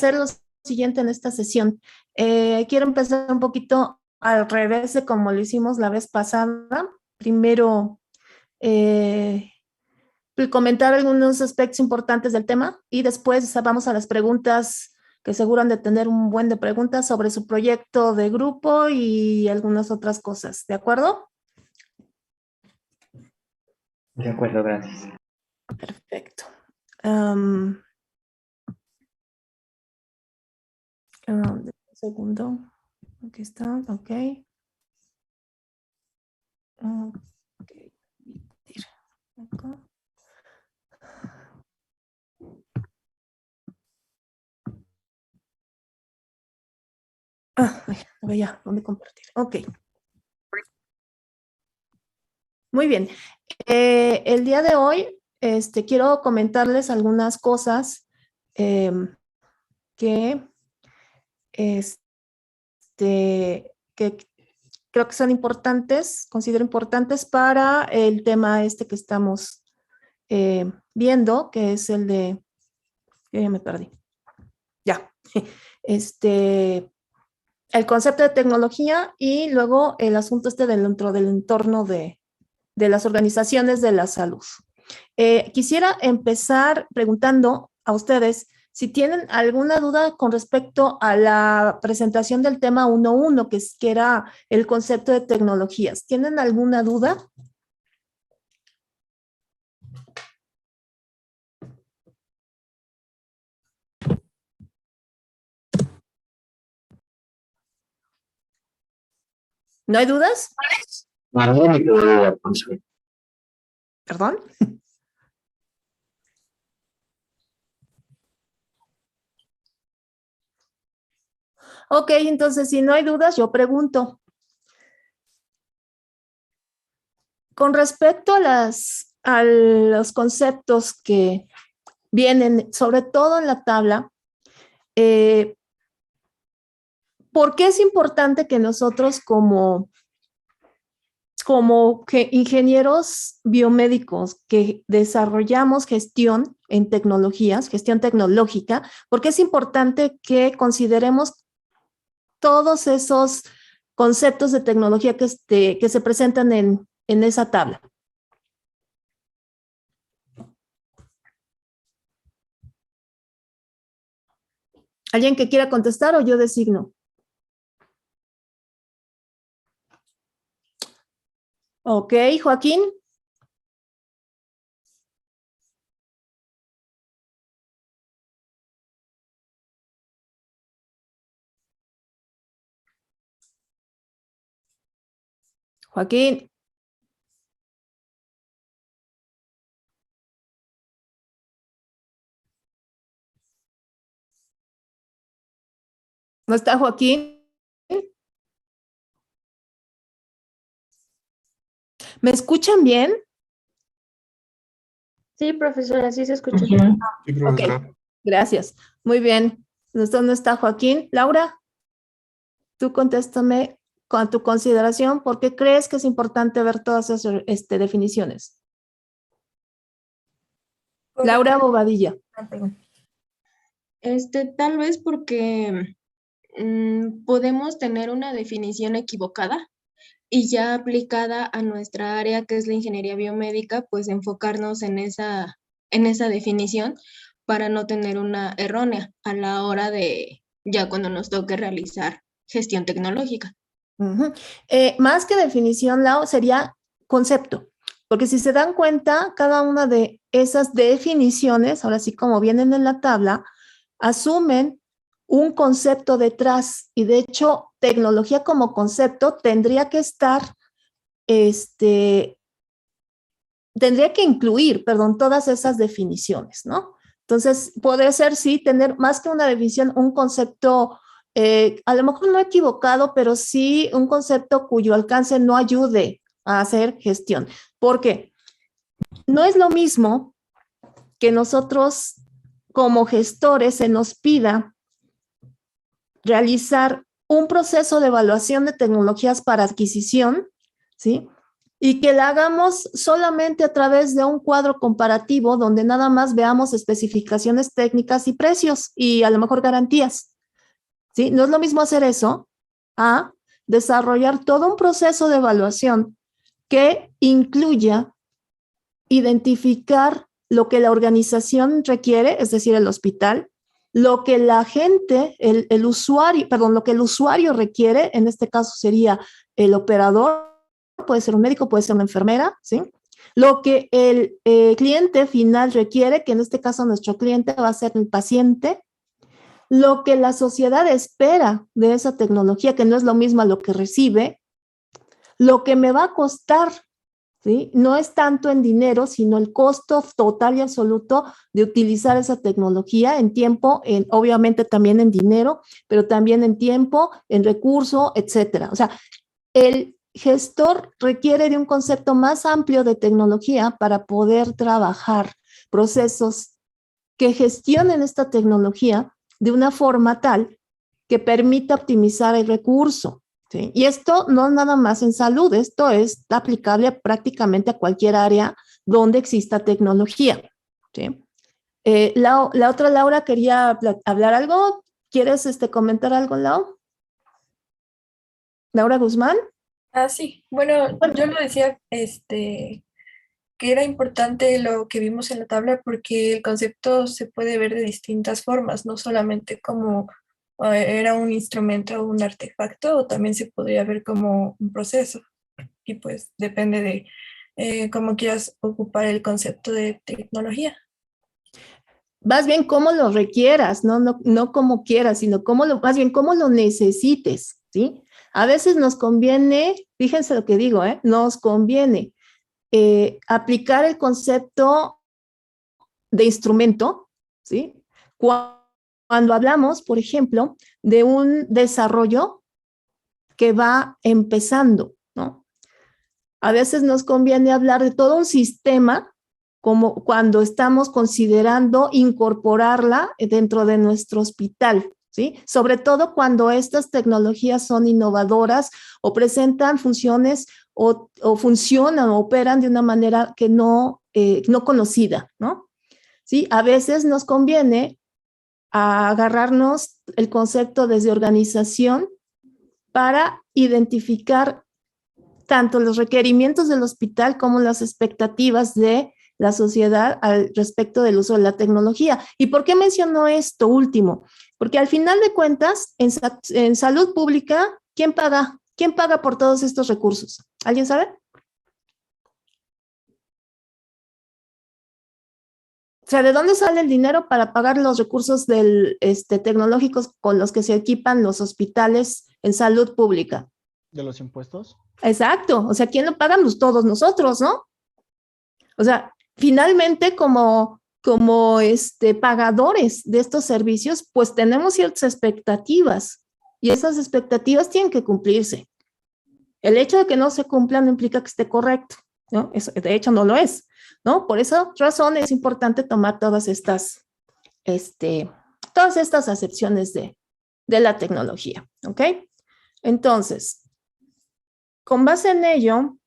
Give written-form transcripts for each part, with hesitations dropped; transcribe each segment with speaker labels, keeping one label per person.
Speaker 1: hacer lo siguiente en esta sesión. Quiero empezar un poquito al revés de como lo hicimos la vez pasada. Primero, comentar algunos aspectos importantes del tema y después vamos a las preguntas que seguro han de tener un buen de preguntas sobre su proyecto de grupo y algunas otras cosas. ¿De acuerdo?
Speaker 2: De acuerdo, gracias.
Speaker 1: Perfecto. Un segundo. Aquí está, ok. Okay. Acá. Ya, ¿dónde compartir? Ok. Muy bien. El día de hoy quiero comentarles algunas cosas que, que creo que son importantes, considero importantes para el tema que estamos viendo, que es el de, ya me perdí, ya, el concepto de tecnología y luego el asunto dentro del entorno de las organizaciones de la salud. Quisiera empezar preguntando a ustedes si tienen alguna duda con respecto a la presentación del tema 1.1, que era el concepto de tecnologías. ¿Tienen alguna duda? ¿No hay dudas? ¿Perdón? Ok, entonces si no hay dudas, yo pregunto. Con respecto a los conceptos que vienen, sobre todo en la tabla, ¿por qué es importante que nosotros como que ingenieros biomédicos que desarrollamos gestión en tecnologías, gestión tecnológica, porque es importante que consideremos todos esos conceptos de tecnología que se presentan en esa tabla? ¿Alguien que quiera contestar o yo designo? Ok, Joaquín. Joaquín. ¿No está Joaquín? ¿Me escuchan bien?
Speaker 3: Sí, profesora, sí se escucha.
Speaker 4: Sí, profesora.
Speaker 1: Ok, gracias. Muy bien. ¿Dónde está Joaquín? Laura, tú contéstame con tu consideración, ¿por qué crees que es importante ver todas esas definiciones? Laura Bobadilla.
Speaker 3: Tal vez porque podemos tener una definición equivocada y ya aplicada a nuestra área, que es la ingeniería biomédica, pues enfocarnos en esa definición para no tener una errónea a la hora de ya cuando nos toque realizar gestión tecnológica.
Speaker 1: Más que definición, Lau, sería concepto, porque si se dan cuenta, cada una de esas definiciones, ahora sí como vienen en la tabla, asumen un concepto detrás y de hecho tecnología como concepto tendría que estar, tendría que incluir, perdón, todas esas definiciones, ¿no? Entonces, puede ser, sí, tener más que una definición, un concepto, a lo mejor no equivocado, pero sí un concepto cuyo alcance no ayude a hacer gestión. Porque no es lo mismo que nosotros como gestores se nos pida realizar un proceso de evaluación de tecnologías para adquisición, ¿sí? y que la hagamos solamente a través de un cuadro comparativo donde nada más veamos especificaciones técnicas y precios y a lo mejor garantías. ¿Sí? No es lo mismo hacer eso a desarrollar todo un proceso de evaluación que incluya identificar lo que la organización requiere, es decir, el hospital, lo que la gente, el usuario, perdón, lo que el usuario requiere, en este caso sería el operador, puede ser un médico, puede ser una enfermera, ¿sí? Lo que el cliente final requiere, que en este caso nuestro cliente va a ser el paciente, lo que la sociedad espera de esa tecnología, que no es lo mismo a lo que recibe, lo que me va a costar, ¿sí? No es tanto en dinero, sino el costo total y absoluto de utilizar esa tecnología en tiempo, obviamente también en dinero, pero también en tiempo, en recurso, etcétera. O sea, el gestor requiere de un concepto más amplio de tecnología para poder trabajar procesos que gestionen esta tecnología de una forma tal que permita optimizar el recurso. ¿Sí? Y esto no nada más en salud, esto es aplicable prácticamente a cualquier área donde exista tecnología. ¿Sí? La otra Laura quería hablar algo. ¿Quieres comentar algo, Lau? Laura Guzmán.
Speaker 4: Ah, sí. Bueno, yo lo decía, que era importante lo que vimos en la tabla porque el concepto se puede ver de distintas formas, no solamente como era un instrumento o un artefacto, o también se podría ver como un proceso. Y pues depende de cómo quieras ocupar el concepto de tecnología.
Speaker 1: Más bien cómo lo requieras, no como quieras, sino más bien cómo lo necesites, ¿sí? A veces nos conviene, fíjense lo que digo, nos conviene aplicar el concepto de instrumento, ¿sí? Cuando hablamos, por ejemplo, de un desarrollo que va empezando, ¿no? A veces nos conviene hablar de todo un sistema como cuando estamos considerando incorporarla dentro de nuestro hospital, ¿sí? Sobre todo cuando estas tecnologías son innovadoras o presentan funciones o funcionan o operan de una manera que no conocida, ¿no? ¿Sí? A veces nos conviene agarrarnos el concepto desde organización para identificar tanto los requerimientos del hospital como las expectativas de la sociedad al respecto del uso de la tecnología. ¿Y por qué menciono esto último? Porque al final de cuentas, en salud pública, ¿quién paga? ¿Quién paga por todos estos recursos? ¿Alguien sabe? O sea, ¿de dónde sale el dinero para pagar los recursos tecnológicos con los que se equipan los hospitales en salud pública?
Speaker 5: ¿De los impuestos?
Speaker 1: Exacto. O sea, ¿quién lo pagan? Pues todos nosotros, ¿no? O sea, finalmente como pagadores de estos servicios, pues tenemos ciertas expectativas y esas expectativas tienen que cumplirse. El hecho de que no se cumplan no implica que esté correcto, ¿no? Eso, de hecho, no lo es, ¿no? Por esa razón es importante tomar todas estas acepciones de la tecnología, ¿ok? Entonces, con base en ello,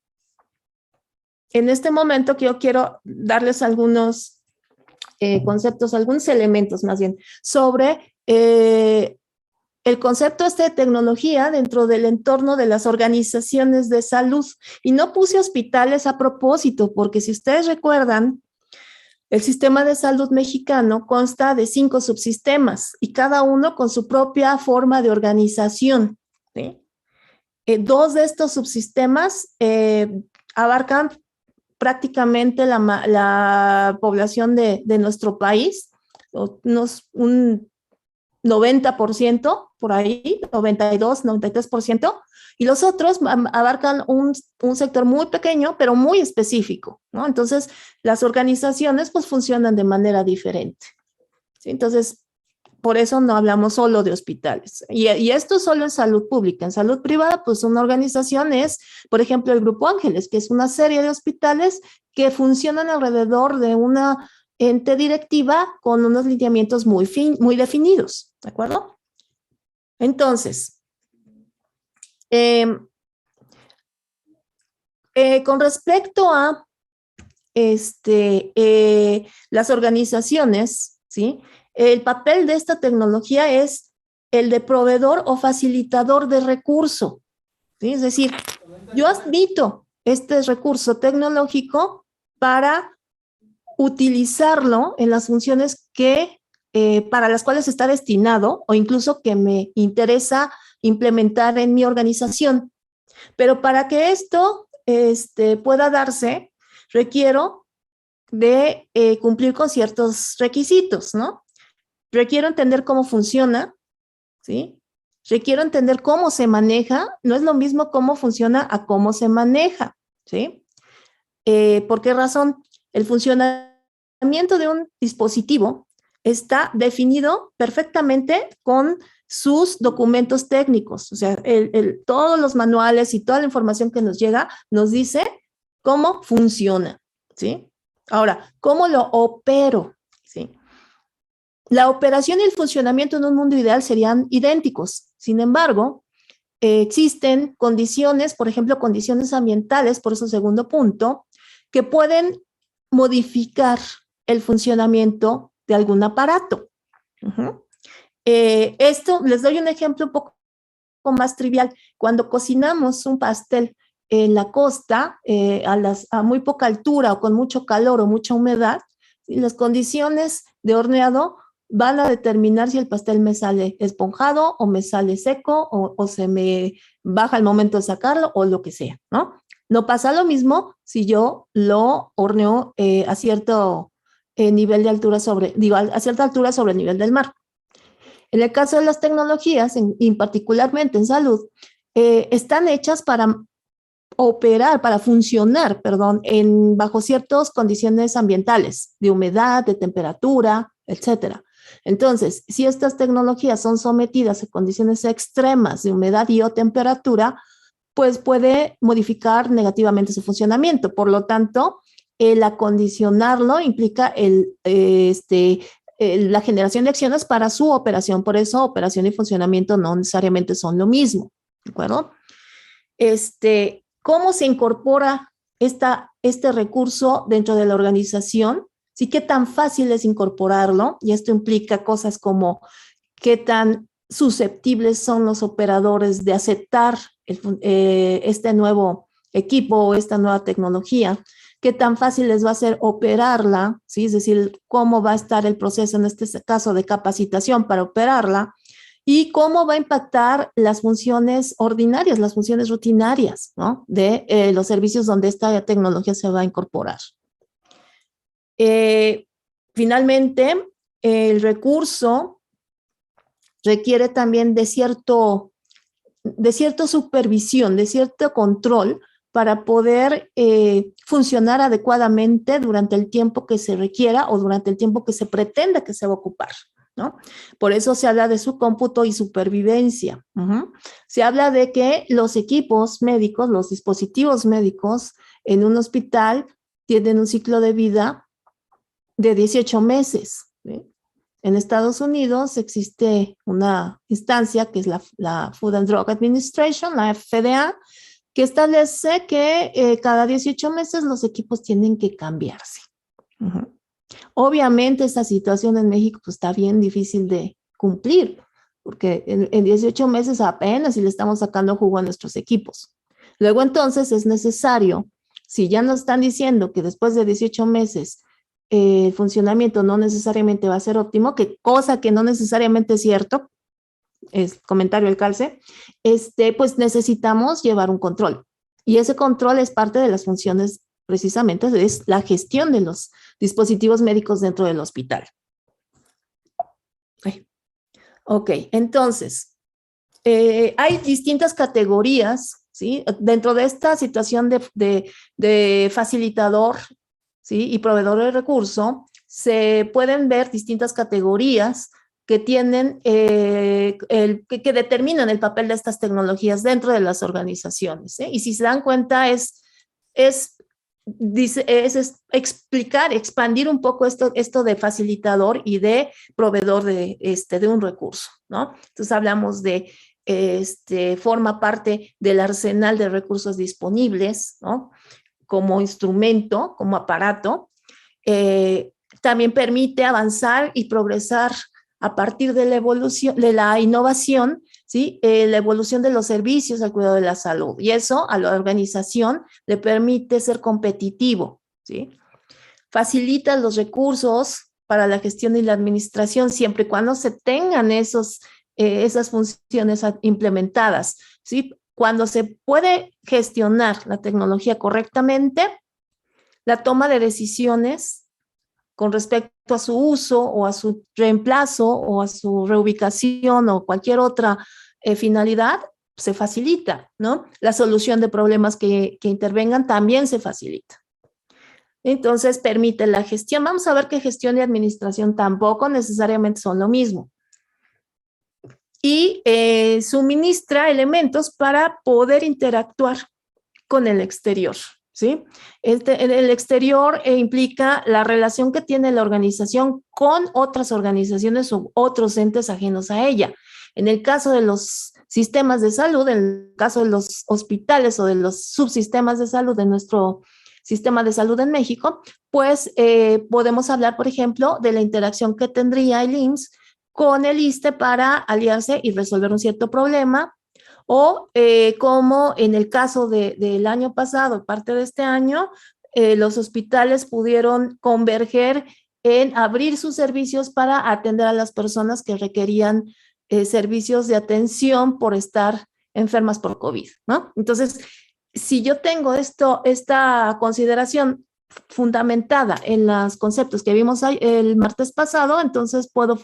Speaker 1: en este momento yo quiero darles algunos conceptos, algunos elementos más bien, sobre el concepto de tecnología dentro del entorno de las organizaciones de salud. Y no puse hospitales a propósito, porque si ustedes recuerdan, el sistema de salud mexicano consta de 5 subsistemas y cada uno con su propia forma de organización, ¿sí? 2 de estos subsistemas abarcan prácticamente la población de nuestro país, un 90% por ahí, 92, 93%, y los otros abarcan un sector muy pequeño, pero muy específico, ¿no? Entonces, las organizaciones pues funcionan de manera diferente, ¿sí? Entonces, por eso no hablamos solo de hospitales. Y esto solo en salud pública. En salud privada, pues una organización es, por ejemplo, el Grupo Ángeles, que es una serie de hospitales que funcionan alrededor de una ente directiva con unos lineamientos muy definidos, ¿de acuerdo? Entonces, Con respecto a las organizaciones, ¿sí? El papel de esta tecnología es el de proveedor o facilitador de recurso, ¿sí? Es decir, yo admito este recurso tecnológico para utilizarlo en las funciones que, para las cuales está destinado o incluso que me interesa implementar en mi organización. Pero para que esto pueda darse, requiero de cumplir con ciertos requisitos, ¿no? Requiero entender cómo funciona, ¿sí? Requiero entender cómo se maneja. No es lo mismo cómo funciona a cómo se maneja, ¿sí? ¿Por qué razón? El funcionamiento de un dispositivo está definido perfectamente con sus documentos técnicos. O sea, todos los manuales y toda la información que nos llega nos dice cómo funciona, ¿sí? Ahora, ¿cómo lo opero? ¿Sí? La operación y el funcionamiento en un mundo ideal serían idénticos. Sin embargo, existen condiciones, por ejemplo, condiciones ambientales, por eso segundo punto, que pueden modificar el funcionamiento de algún aparato. Esto, les doy un ejemplo un poco más trivial. Cuando cocinamos un pastel en la costa, a muy poca altura o con mucho calor o mucha humedad, las condiciones de horneado van a determinar si el pastel me sale esponjado o me sale seco o se me baja al momento de sacarlo o lo que sea, ¿no? No pasa lo mismo si yo lo horneo a cierto nivel de altura a cierta altura sobre el nivel del mar. En el caso de las tecnologías, y particularmente en salud, están hechas para operar, para funcionar, perdón, bajo ciertas condiciones ambientales, de humedad, de temperatura, etcétera. Entonces, si estas tecnologías son sometidas a condiciones extremas de humedad y o temperatura, pues puede modificar negativamente su funcionamiento. Por lo tanto, el acondicionarlo implica la generación de acciones para su operación. Por eso, operación y funcionamiento no necesariamente son lo mismo, ¿de acuerdo? ¿Cómo se incorpora este recurso dentro de la organización? Sí, qué tan fácil es incorporarlo, y esto implica cosas como qué tan susceptibles son los operadores de aceptar este nuevo equipo o esta nueva tecnología, qué tan fácil les va a ser operarla, ¿sí? Es decir, cómo va a estar el proceso en este caso de capacitación para operarla, y cómo va a impactar las funciones ordinarias, las funciones rutinarias, ¿no? De los servicios donde esta tecnología se va a incorporar. Finalmente, el recurso requiere también de cierta supervisión, de cierto control para poder funcionar adecuadamente durante el tiempo que se requiera o durante el tiempo que se pretenda que se va a ocupar, ¿no? Por eso se habla de su cómputo y supervivencia. Se habla de que los equipos médicos, los dispositivos médicos en un hospital tienen un ciclo de vida de 18 meses, ¿sí? En Estados Unidos existe una instancia que es la Food and Drug Administration, la FDA, que establece que cada 18 meses los equipos tienen que cambiarse. Obviamente esta situación en México pues, está bien difícil de cumplir, porque en 18 meses apenas si le estamos sacando jugo a nuestros equipos. Luego entonces es necesario, si ya nos están diciendo que después de 18 meses el funcionamiento no necesariamente va a ser óptimo, cosa que no necesariamente es cierto, es comentario del calce, pues necesitamos llevar un control. Y ese control es parte de las funciones, precisamente, es la gestión de los dispositivos médicos dentro del hospital. Ok, entonces, hay distintas categorías, ¿sí? Dentro de esta situación de facilitador, ¿sí? Y proveedor de recurso, se pueden ver distintas categorías que tienen, que determinan el papel de estas tecnologías dentro de las organizaciones, ¿eh? Y si se dan cuenta es explicar, expandir un poco esto de facilitador y de proveedor de un recurso, ¿no? Entonces hablamos de forma parte del arsenal de recursos disponibles, ¿no? como instrumento, como aparato, también permite avanzar y progresar a partir de la evolución, de la innovación, ¿sí? La evolución de los servicios al cuidado de la salud. Y eso a la organización le permite ser competitivo, ¿sí? Facilita los recursos para la gestión y la administración siempre y cuando se tengan esas funciones implementadas, ¿sí? Cuando se puede gestionar la tecnología correctamente, la toma de decisiones con respecto a su uso o a su reemplazo o a su reubicación o cualquier otra finalidad, se facilita, ¿no? La solución de problemas que intervengan también se facilita. Entonces, permite la gestión. Vamos a ver que gestión y administración tampoco necesariamente son lo mismo. Y suministra elementos para poder interactuar con el exterior, ¿sí? El exterior implica la relación que tiene la organización con otras organizaciones o otros entes ajenos a ella. En el caso de los sistemas de salud, en el caso de los hospitales o de los subsistemas de salud de nuestro sistema de salud en México, pues podemos hablar, por ejemplo, de la interacción que tendría el IMSS con el ISSSTE para aliarse y resolver un cierto problema, o como en el caso del año pasado, parte de este año, los hospitales pudieron converger en abrir sus servicios para atender a las personas que requerían servicios de atención por estar enfermas por COVID, ¿no? Entonces, si yo tengo esta consideración fundamentada en los conceptos que vimos el martes pasado, entonces puedo,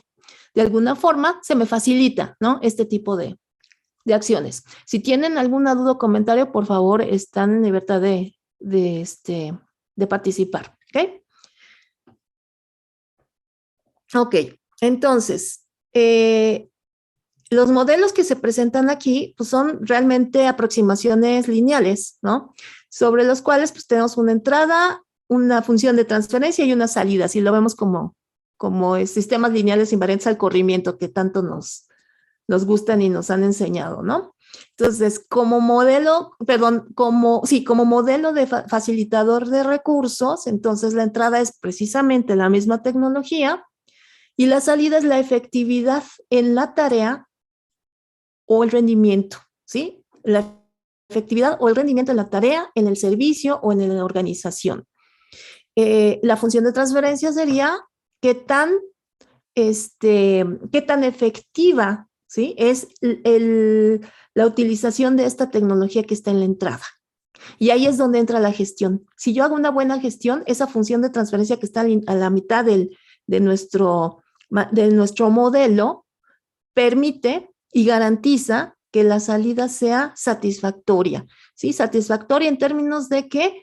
Speaker 1: de alguna forma, se me facilita, ¿no? Este tipo de acciones. Si tienen alguna duda o comentario, por favor, están en libertad de participar, ¿ok? Ok, entonces, los modelos que se presentan aquí pues son realmente aproximaciones lineales, ¿no? Sobre los cuales pues tenemos una entrada, una función de transferencia y una salida, si lo vemos como sistemas lineales invariantes al corrimiento que tanto nos gustan y nos han enseñado, ¿no? Entonces, como modelo de facilitador de recursos, entonces la entrada es precisamente la misma tecnología y la salida es la efectividad en la tarea o el rendimiento, ¿sí? La efectividad o el rendimiento en la tarea, en el servicio o en la organización. La función de transferencia sería qué tan efectiva, ¿sí? Es la utilización de esta tecnología que está en la entrada. Y ahí es donde entra la gestión. Si yo hago una buena gestión, esa función de transferencia que está a la mitad de nuestro modelo permite y garantiza que la salida sea satisfactoria, ¿sí? Satisfactoria en términos de que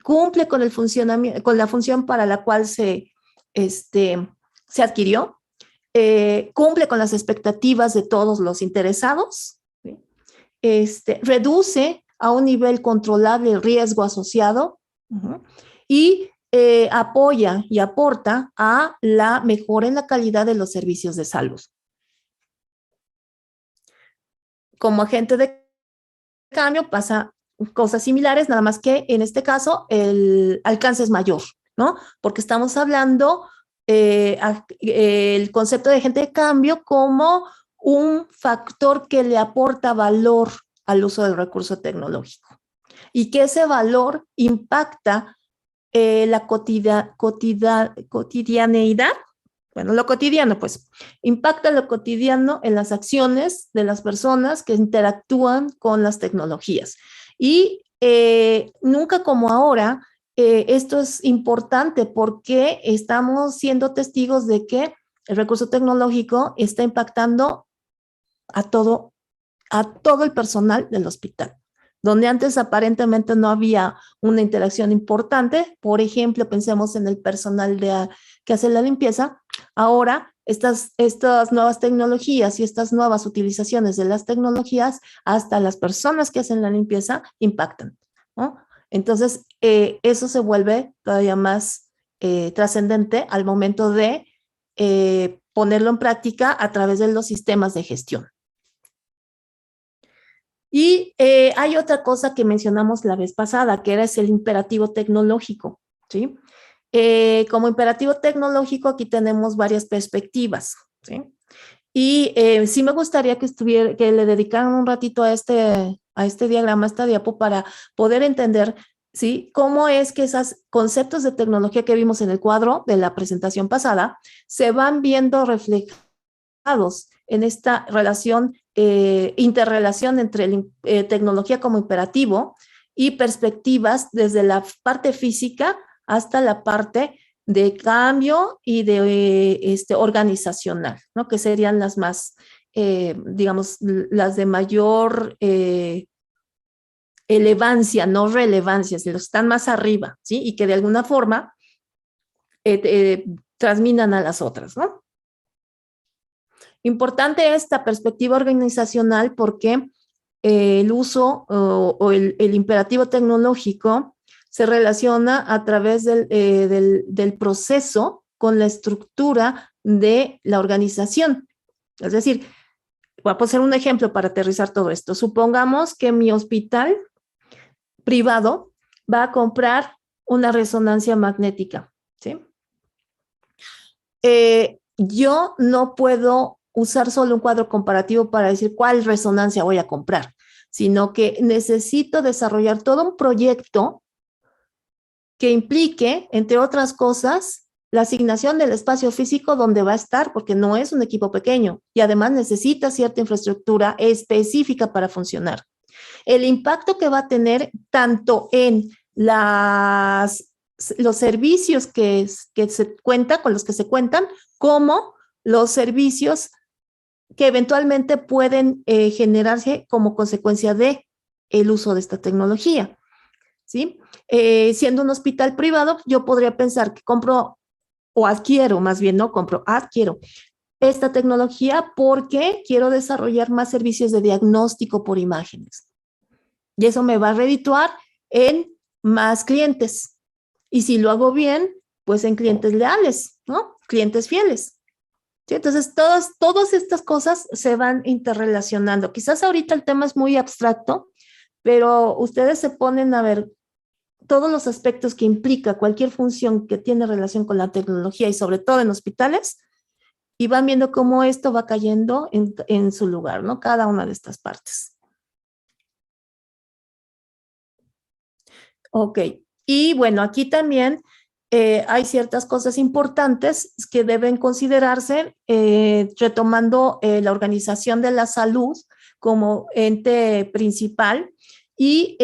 Speaker 1: cumple con el funcionamiento, con la función para la cual se adquirió, cumple con las expectativas de todos los interesados, ¿sí? Reduce a un nivel controlable el riesgo asociado y apoya y aporta a la mejora en la calidad de los servicios de salud. Como agente de cambio pasa cosas similares, nada más que en este caso el alcance es mayor, ¿no? Porque estamos hablando el concepto de agente de cambio como un factor que le aporta valor al uso del recurso tecnológico y que ese valor impacta la cotidianeidad. Bueno, lo cotidiano, pues, impacta lo cotidiano en las acciones de las personas que interactúan con las tecnologías. Y nunca como ahora, esto es importante porque estamos siendo testigos de que el recurso tecnológico está impactando a todo el personal del hospital. Donde antes aparentemente no había una interacción importante, por ejemplo, pensemos en el personal que hace la limpieza, ahora estas nuevas tecnologías y estas nuevas utilizaciones de las tecnologías, hasta las personas que hacen la limpieza impactan, ¿no? Entonces, eso se vuelve todavía más trascendente al momento de ponerlo en práctica a través de los sistemas de gestión. Y hay otra cosa que mencionamos la vez pasada, que era el imperativo tecnológico, ¿sí? Como imperativo tecnológico aquí tenemos varias perspectivas, ¿sí? Y sí me gustaría que le dedicaran un ratito a este diagrama, a esta diapo, para poder entender, ¿sí? Cómo es que esos conceptos de tecnología que vimos en el cuadro de la presentación pasada se van viendo reflejados en esta relación, interrelación entre tecnología como imperativo y perspectivas desde la parte física hasta la parte de cambio y de organizacional, ¿no? Que serían las más, digamos, las de mayor elevancia, no relevancia, los que están más arriba, ¿sí? Y que de alguna forma transminan a las otras, ¿no? Importante esta perspectiva organizacional porque el uso o el imperativo tecnológico se relaciona a través del proceso con la estructura de la organización. Es decir, voy a poner un ejemplo para aterrizar todo esto. Supongamos que mi hospital privado va a comprar una resonancia magnética, ¿sí? Yo no puedo usar solo un cuadro comparativo para decir cuál resonancia voy a comprar, sino que necesito desarrollar todo un proyecto que implique, entre otras cosas, la asignación del espacio físico donde va a estar, porque no es un equipo pequeño y además necesita cierta infraestructura específica para funcionar. El impacto que va a tener tanto en los servicios con los que se cuentan, como los servicios que eventualmente pueden generarse como consecuencia de el uso de esta tecnología, ¿sí? Siendo un hospital privado, yo podría pensar que compro o adquiero, más bien no compro, adquiero esta tecnología porque quiero desarrollar más servicios de diagnóstico por imágenes. Y eso me va a redituar en más clientes. Y si lo hago bien, pues en clientes leales, ¿no? Clientes fieles. ¿Sí? Entonces, todas estas cosas se van interrelacionando. Quizás ahorita el tema es muy abstracto, pero ustedes se ponen a ver todos los aspectos que implica cualquier función que tiene relación con la tecnología y sobre todo en hospitales, y van viendo cómo esto va cayendo en su lugar, ¿no? Cada una de estas partes. Ok, y bueno, aquí también hay ciertas cosas importantes que deben considerarse, retomando la organización de la salud como ente principal y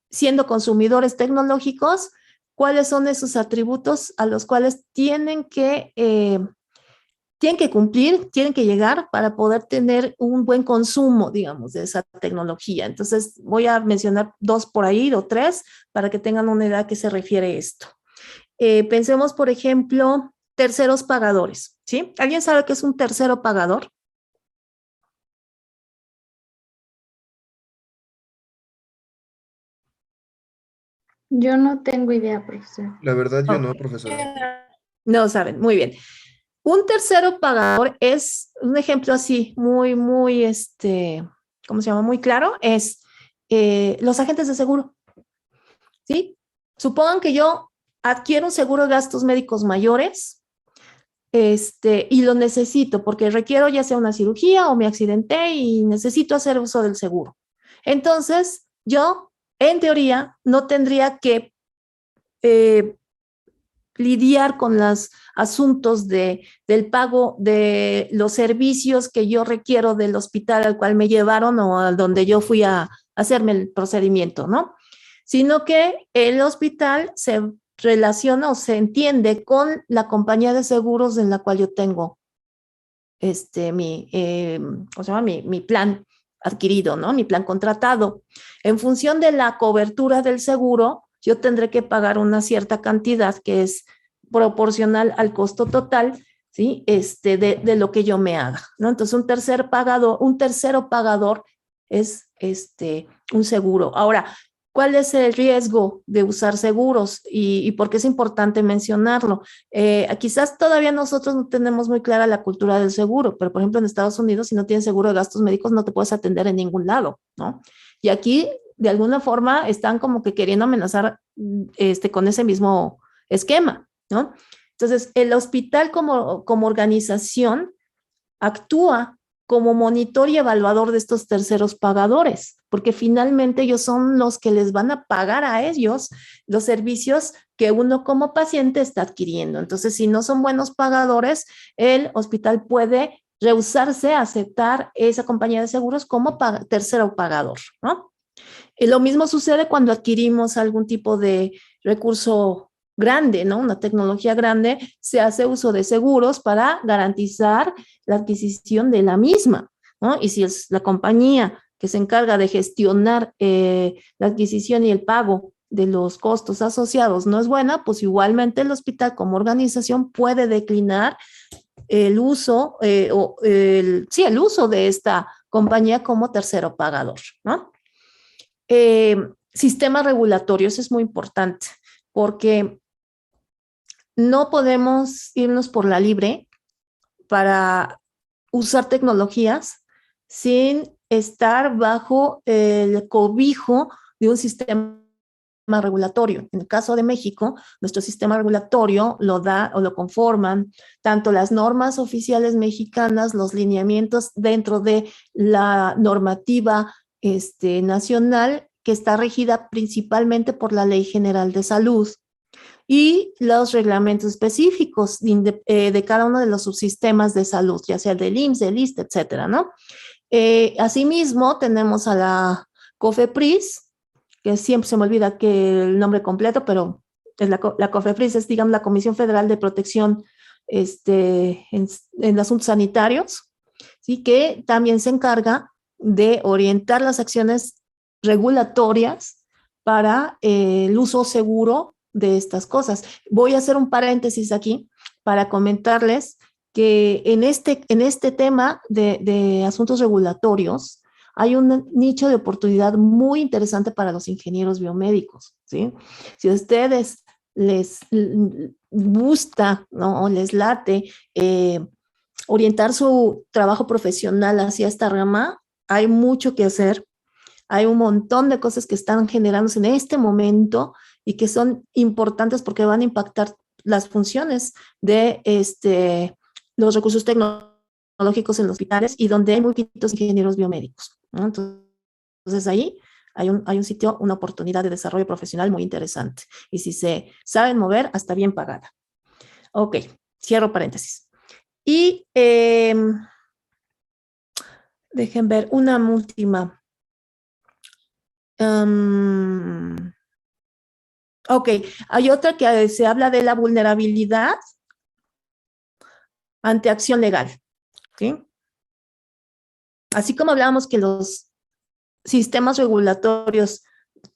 Speaker 1: siendo consumidores tecnológicos, cuáles son esos atributos a los cuales tienen que cumplir, tienen que llegar para poder tener un buen consumo, digamos, de esa tecnología. Entonces, voy a mencionar dos por ahí o tres para que tengan una idea a qué se refiere esto. Pensemos, por ejemplo, terceros pagadores, ¿sí? ¿Alguien sabe qué es un tercero pagador?
Speaker 5: Yo no tengo idea, profesor.
Speaker 6: La verdad, yo no,
Speaker 1: Ok.
Speaker 6: profesora.
Speaker 1: No saben, muy bien. Un tercero pagador es un ejemplo así, muy, muy, ¿cómo se llama? Muy claro, es los agentes de seguro, ¿sí? Supongan que yo adquiero un seguro de gastos médicos mayores, y lo necesito porque requiero ya sea una cirugía o me accidenté y necesito hacer uso del seguro. Entonces, yo, en teoría, no tendría que lidiar con los asuntos del pago de los servicios que yo requiero del hospital al cual me llevaron o a donde yo fui a hacerme el procedimiento, ¿no? Sino que el hospital se relaciona o se entiende con la compañía de seguros en la cual yo tengo ¿cómo se llama? Mi plan adquirido, ¿no? Mi plan contratado. En función de la cobertura del seguro, yo tendré que pagar una cierta cantidad que es proporcional al costo total, ¿sí? De lo que yo me haga, ¿no? Entonces, un tercero pagador es un seguro. Ahora, ¿Cuál es el riesgo de usar seguros y por qué es importante mencionarlo? Quizás todavía nosotros no tenemos muy clara la cultura del seguro, pero por ejemplo en Estados Unidos, si no tienes seguro de gastos médicos, no te puedes atender en ningún lado, ¿no? Y aquí, de alguna forma, están como que queriendo amenazar con ese mismo esquema, ¿no? Entonces, el hospital como organización actúa como monitor y evaluador de estos terceros pagadores, porque finalmente ellos son los que les van a pagar a ellos los servicios que uno como paciente está adquiriendo. Entonces, si no son buenos pagadores, el hospital puede rehusarse a aceptar esa compañía de seguros como tercero pagador, ¿no? Y lo mismo sucede cuando adquirimos algún tipo de recurso grande, ¿no? Una tecnología grande, se hace uso de seguros para garantizar la adquisición de la misma, ¿no? Y si es la compañía que se encarga de gestionar la adquisición y el pago de los costos asociados no es buena, pues igualmente el hospital como organización puede declinar el uso, el uso de esta compañía como tercero pagador, ¿no? Sistemas regulatorios es muy importante porque no podemos irnos por la libre para usar tecnologías sin estar bajo el cobijo de un sistema regulatorio. En el caso de México, nuestro sistema regulatorio lo da o lo conforman tanto las normas oficiales mexicanas, los lineamientos dentro de la normativa nacional, que está regida principalmente por la Ley General de Salud, y los reglamentos específicos de cada uno de los subsistemas de salud, ya sea del IMSS, del ISSSTE, etcétera, ¿no? Asimismo, tenemos a la COFEPRIS, que siempre se me olvida que el nombre completo, pero es la COFEPRIS es, digamos, la Comisión Federal de Protección en asuntos sanitarios, ¿sí? Que también se encarga de orientar las acciones regulatorias para el uso seguro de estas cosas. Voy a hacer un paréntesis aquí para comentarles que en este tema de asuntos regulatorios hay un nicho de oportunidad muy interesante para los ingenieros biomédicos, ¿sí? Si a ustedes les gusta, ¿no? O les late orientar su trabajo profesional hacia esta rama, hay mucho que hacer. Hay un montón de cosas que están generándose en este momento y que son importantes porque van a impactar las funciones de los recursos tecnológicos en los hospitales y donde hay muy poquitos ingenieros biomédicos, ¿no? Entonces ahí hay un sitio, una oportunidad de desarrollo profesional muy interesante. Y si se saben mover, hasta bien pagada. Ok, cierro paréntesis. Y dejen ver una última. Ok, hay otra que se habla de la vulnerabilidad ante acción legal, ¿sí? Así como hablábamos que los sistemas regulatorios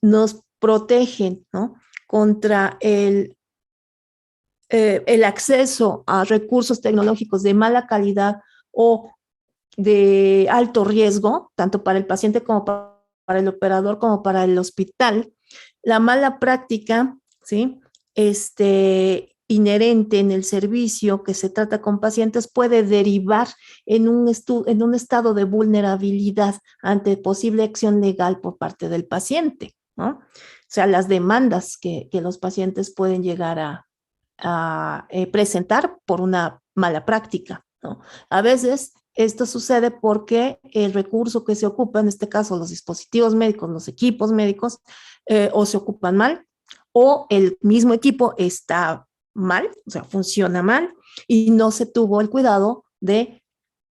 Speaker 1: nos protegen, ¿no? Contra el acceso a recursos tecnológicos de mala calidad o de alto riesgo, tanto para el paciente como para el operador, como para el hospital. La mala práctica, ¿sí? Inherente en el servicio que se trata con pacientes puede derivar en un estado de vulnerabilidad ante posible acción legal por parte del paciente, ¿no? O sea, las demandas que los pacientes pueden llegar a presentar por una mala práctica, ¿no? A veces esto sucede porque el recurso que se ocupa, en este caso los dispositivos médicos, los equipos médicos, o se ocupan mal, o el mismo equipo está mal, o sea, funciona mal, y no se tuvo el cuidado de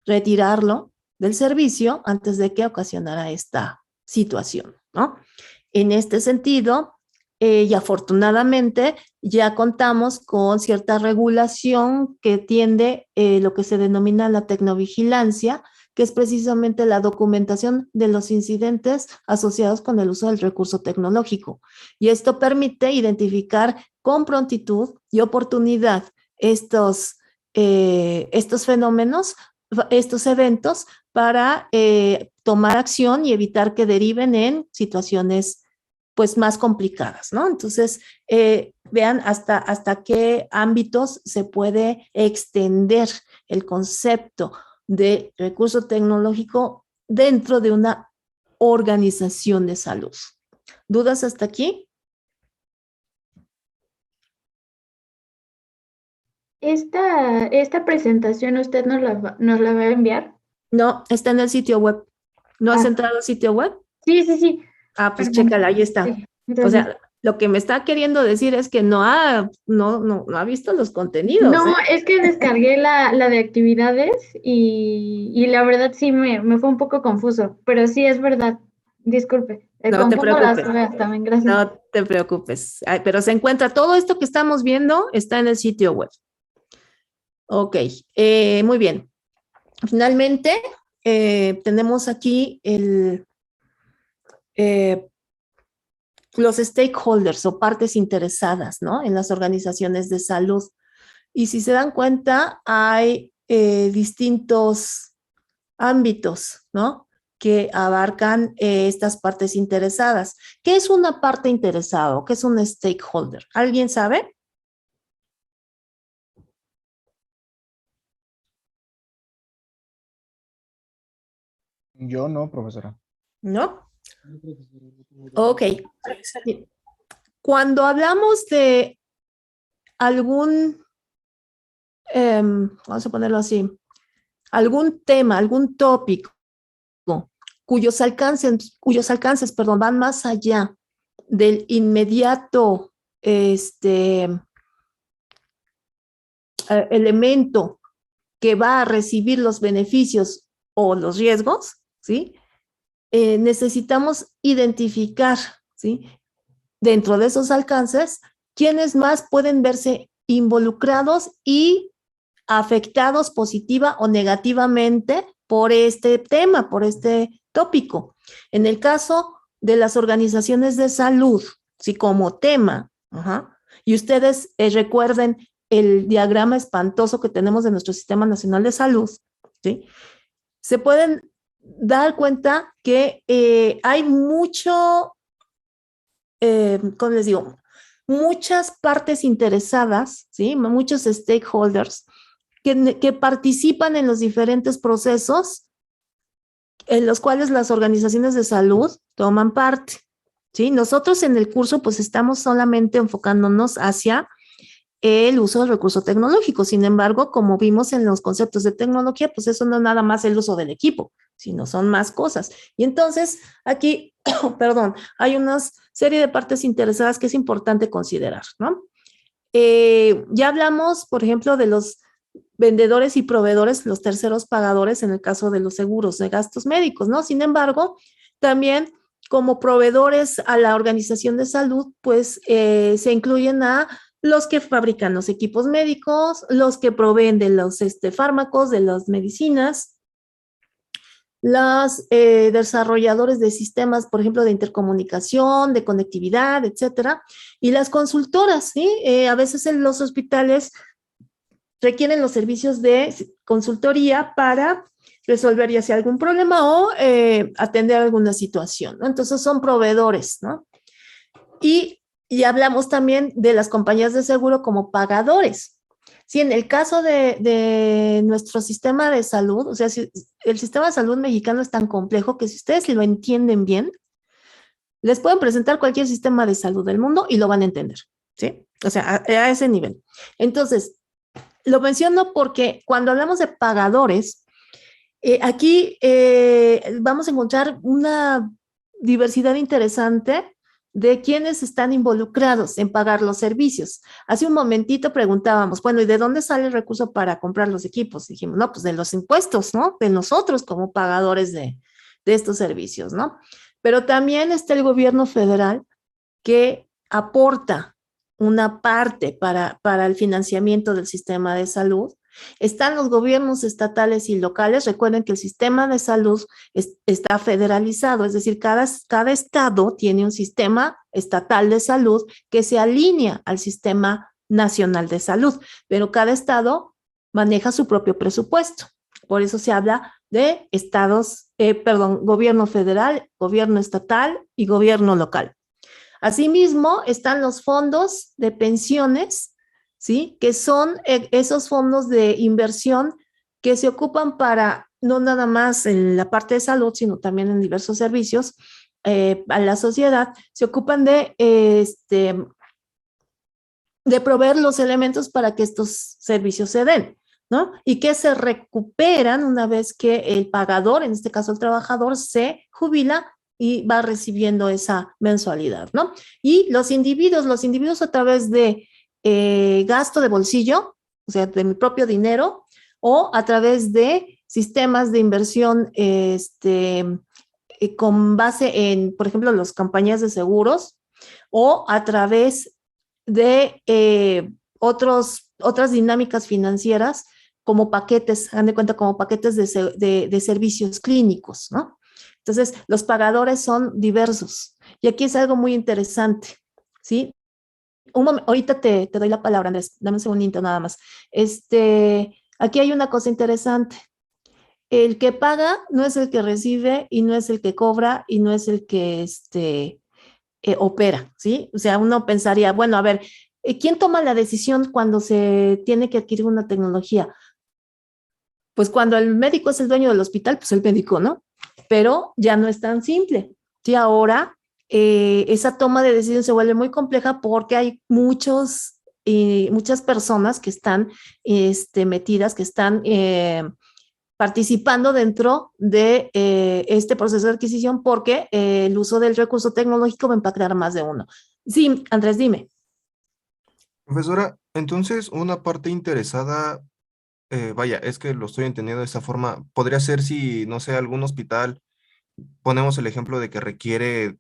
Speaker 1: retirarlo del servicio antes de que ocasionara esta situación, ¿no? En este sentido, y afortunadamente ya contamos con cierta regulación que tiende lo que se denomina la tecnovigilancia, que es precisamente la documentación de los incidentes asociados con el uso del recurso tecnológico. Y esto permite identificar con prontitud y oportunidad estos fenómenos, estos eventos, para tomar acción y evitar que deriven en situaciones pues más complicadas, ¿no? Entonces, vean hasta qué ámbitos se puede extender el concepto de recurso tecnológico dentro de una organización de salud. ¿Dudas hasta aquí?
Speaker 5: Esta presentación usted nos la va a enviar.
Speaker 1: No, está en el sitio web. ¿No has entrado al sitio web?
Speaker 5: Sí, sí, sí.
Speaker 1: Ah, pues
Speaker 5: Perdón.
Speaker 1: chécala, ahí está.
Speaker 5: Sí,
Speaker 1: O
Speaker 5: gracias.
Speaker 1: sea, lo que me está queriendo decir es que no ha visto los contenidos,
Speaker 5: No,
Speaker 1: ¿eh?
Speaker 5: es que descargué la de actividades y la verdad sí me fue un poco confuso, pero sí es verdad. Disculpe,
Speaker 1: No te
Speaker 5: confundo las
Speaker 1: preocupes,
Speaker 5: tareas también, gracias.
Speaker 1: no te preocupes. Ay, pero se encuentra, todo esto que estamos viendo está en el sitio web. Ok, muy bien. Finalmente, tenemos aquí los stakeholders o partes interesadas, ¿no? En las organizaciones de salud. Y si se dan cuenta, hay distintos ámbitos, ¿no? Que abarcan estas partes interesadas. ¿Qué es una parte interesada o qué es un stakeholder? ¿Alguien sabe?
Speaker 6: Yo no, profesora.
Speaker 1: ¿No? Ok. Cuando hablamos de algún, vamos a ponerlo así, algún tema, algún tópico, cuyos alcances, perdón, van más allá del inmediato elemento que va a recibir los beneficios o los riesgos, ¿sí? Necesitamos identificar, ¿sí? Dentro de esos alcances, quiénes más pueden verse involucrados y afectados positiva o negativamente por este tema, por este tópico. En el caso de las organizaciones de salud, sí, como tema, y ustedes recuerden el diagrama espantoso que tenemos de nuestro Sistema Nacional de Salud, ¿sí? Se pueden dar cuenta que hay mucho, ¿cómo les digo? Muchas partes interesadas, ¿sí? Muchos stakeholders que participan en los diferentes procesos en los cuales las organizaciones de salud toman parte, ¿sí? Nosotros en el curso pues estamos solamente enfocándonos hacia el uso del recurso tecnológico. Sin embargo, como vimos en los conceptos de tecnología, pues eso no es nada más el uso del equipo, sino son más cosas. Y entonces aquí, perdón, hay una serie de partes interesadas que es importante considerar, ¿no? Ya hablamos, por ejemplo, de los vendedores y proveedores, los terceros pagadores en el caso de los seguros de gastos médicos, ¿no? Sin embargo, también como proveedores a la organización de salud, pues se incluyen a los que fabrican los equipos médicos, los que proveen de los fármacos, de las medicinas, los desarrolladores de sistemas, por ejemplo, de intercomunicación, de conectividad, etcétera, y las consultoras, ¿sí? A veces en los hospitales requieren los servicios de consultoría para resolver ya sea algún problema o atender alguna situación, ¿no? Entonces son proveedores, ¿no? Y hablamos también de las compañías de seguro como pagadores. Sí, en el caso de nuestro sistema de salud, o sea, si el sistema de salud mexicano es tan complejo que si ustedes lo entienden bien, les pueden presentar cualquier sistema de salud del mundo y lo van a entender, ¿sí? O sea, a ese nivel. Entonces, lo menciono porque cuando hablamos de pagadores, aquí vamos a encontrar una diversidad interesante de quienes están involucrados en pagar los servicios. Hace un momentito preguntábamos, bueno, ¿y de dónde sale el recurso para comprar los equipos? Dijimos, no, pues de los impuestos, ¿no? De nosotros como pagadores de estos servicios, ¿no? Pero también está el gobierno federal que aporta una parte para el financiamiento del sistema de salud. Están los gobiernos estatales y locales. Recuerden que el sistema de salud está federalizado, es decir, cada estado tiene un sistema estatal de salud que se alinea al sistema nacional de salud, pero cada estado maneja su propio presupuesto. Por eso se habla de gobierno federal, gobierno estatal y gobierno local. Asimismo, están los fondos de pensiones, ¿sí? Que son esos fondos de inversión que se ocupan para, no nada más en la parte de salud, sino también en diversos servicios a la sociedad, se ocupan de proveer los elementos para que estos servicios se den, ¿no? Y que se recuperan una vez que el pagador, en este caso el trabajador, se jubila y va recibiendo esa mensualidad, ¿no? Y los individuos a través de gasto de bolsillo, o sea, de mi propio dinero, o a través de sistemas de inversión con base en, por ejemplo, las compañías de seguros, o a través de otras dinámicas financieras como paquetes, han de cuenta como paquetes de servicios clínicos, ¿no? Entonces, los pagadores son diversos. Y aquí es algo muy interesante, ¿sí? Ahorita te doy la palabra, Andrés, dame un segundito nada más. Aquí hay una cosa interesante. El que paga no es el que recibe y no es el que cobra y no es el que opera, ¿sí? O sea, uno pensaría, bueno, a ver, ¿quién toma la decisión cuando se tiene que adquirir una tecnología? Pues cuando el médico es el dueño del hospital, pues el médico, ¿no? Pero ya no es tan simple. Sí, ahora esa toma de decisión se vuelve muy compleja porque hay muchas personas que están metidas, que están participando dentro de este proceso de adquisición porque el uso del recurso tecnológico va a impactar a más de uno. Sí, Andrés, dime.
Speaker 7: Profesora, entonces una parte interesada, vaya, es que lo estoy entendiendo de esta forma, podría ser si, no sé, algún hospital, ponemos el ejemplo de que requiere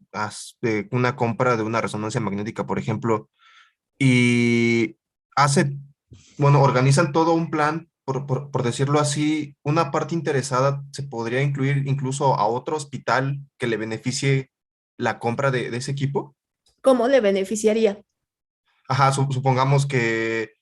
Speaker 7: una compra de una resonancia magnética, por ejemplo, y hace, bueno, organizan todo un plan, por decirlo así, una parte interesada se podría incluir incluso a otro hospital que le beneficie la compra de ese equipo.
Speaker 1: ¿Cómo le beneficiaría?
Speaker 7: Ajá, supongamos que,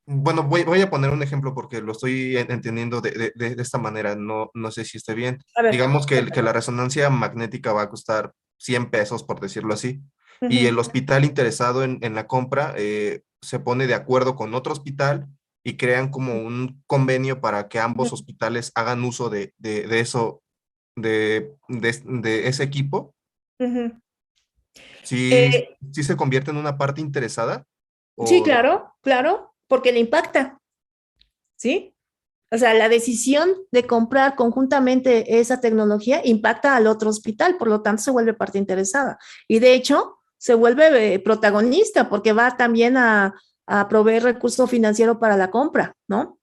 Speaker 7: bueno, voy a poner un ejemplo porque lo estoy entendiendo de esta manera, no sé si esté bien.
Speaker 1: A ver.
Speaker 7: Digamos que la resonancia magnética va a costar 100 pesos, por decirlo así, y el
Speaker 1: Uh-huh.
Speaker 7: hospital interesado en la compra se pone de acuerdo con otro hospital y crean como un convenio para que ambos hospitales hagan uso de eso, de ese equipo.
Speaker 1: Uh-huh.
Speaker 7: ¿Sí, sí se convierte en una parte interesada?
Speaker 1: Sí,
Speaker 7: O,
Speaker 1: claro, porque le impacta, ¿sí? O sea, la decisión de comprar conjuntamente esa tecnología impacta al otro hospital, por lo tanto se vuelve parte interesada. Y de hecho, se vuelve protagonista porque va también a proveer recurso financiero para la compra, ¿no?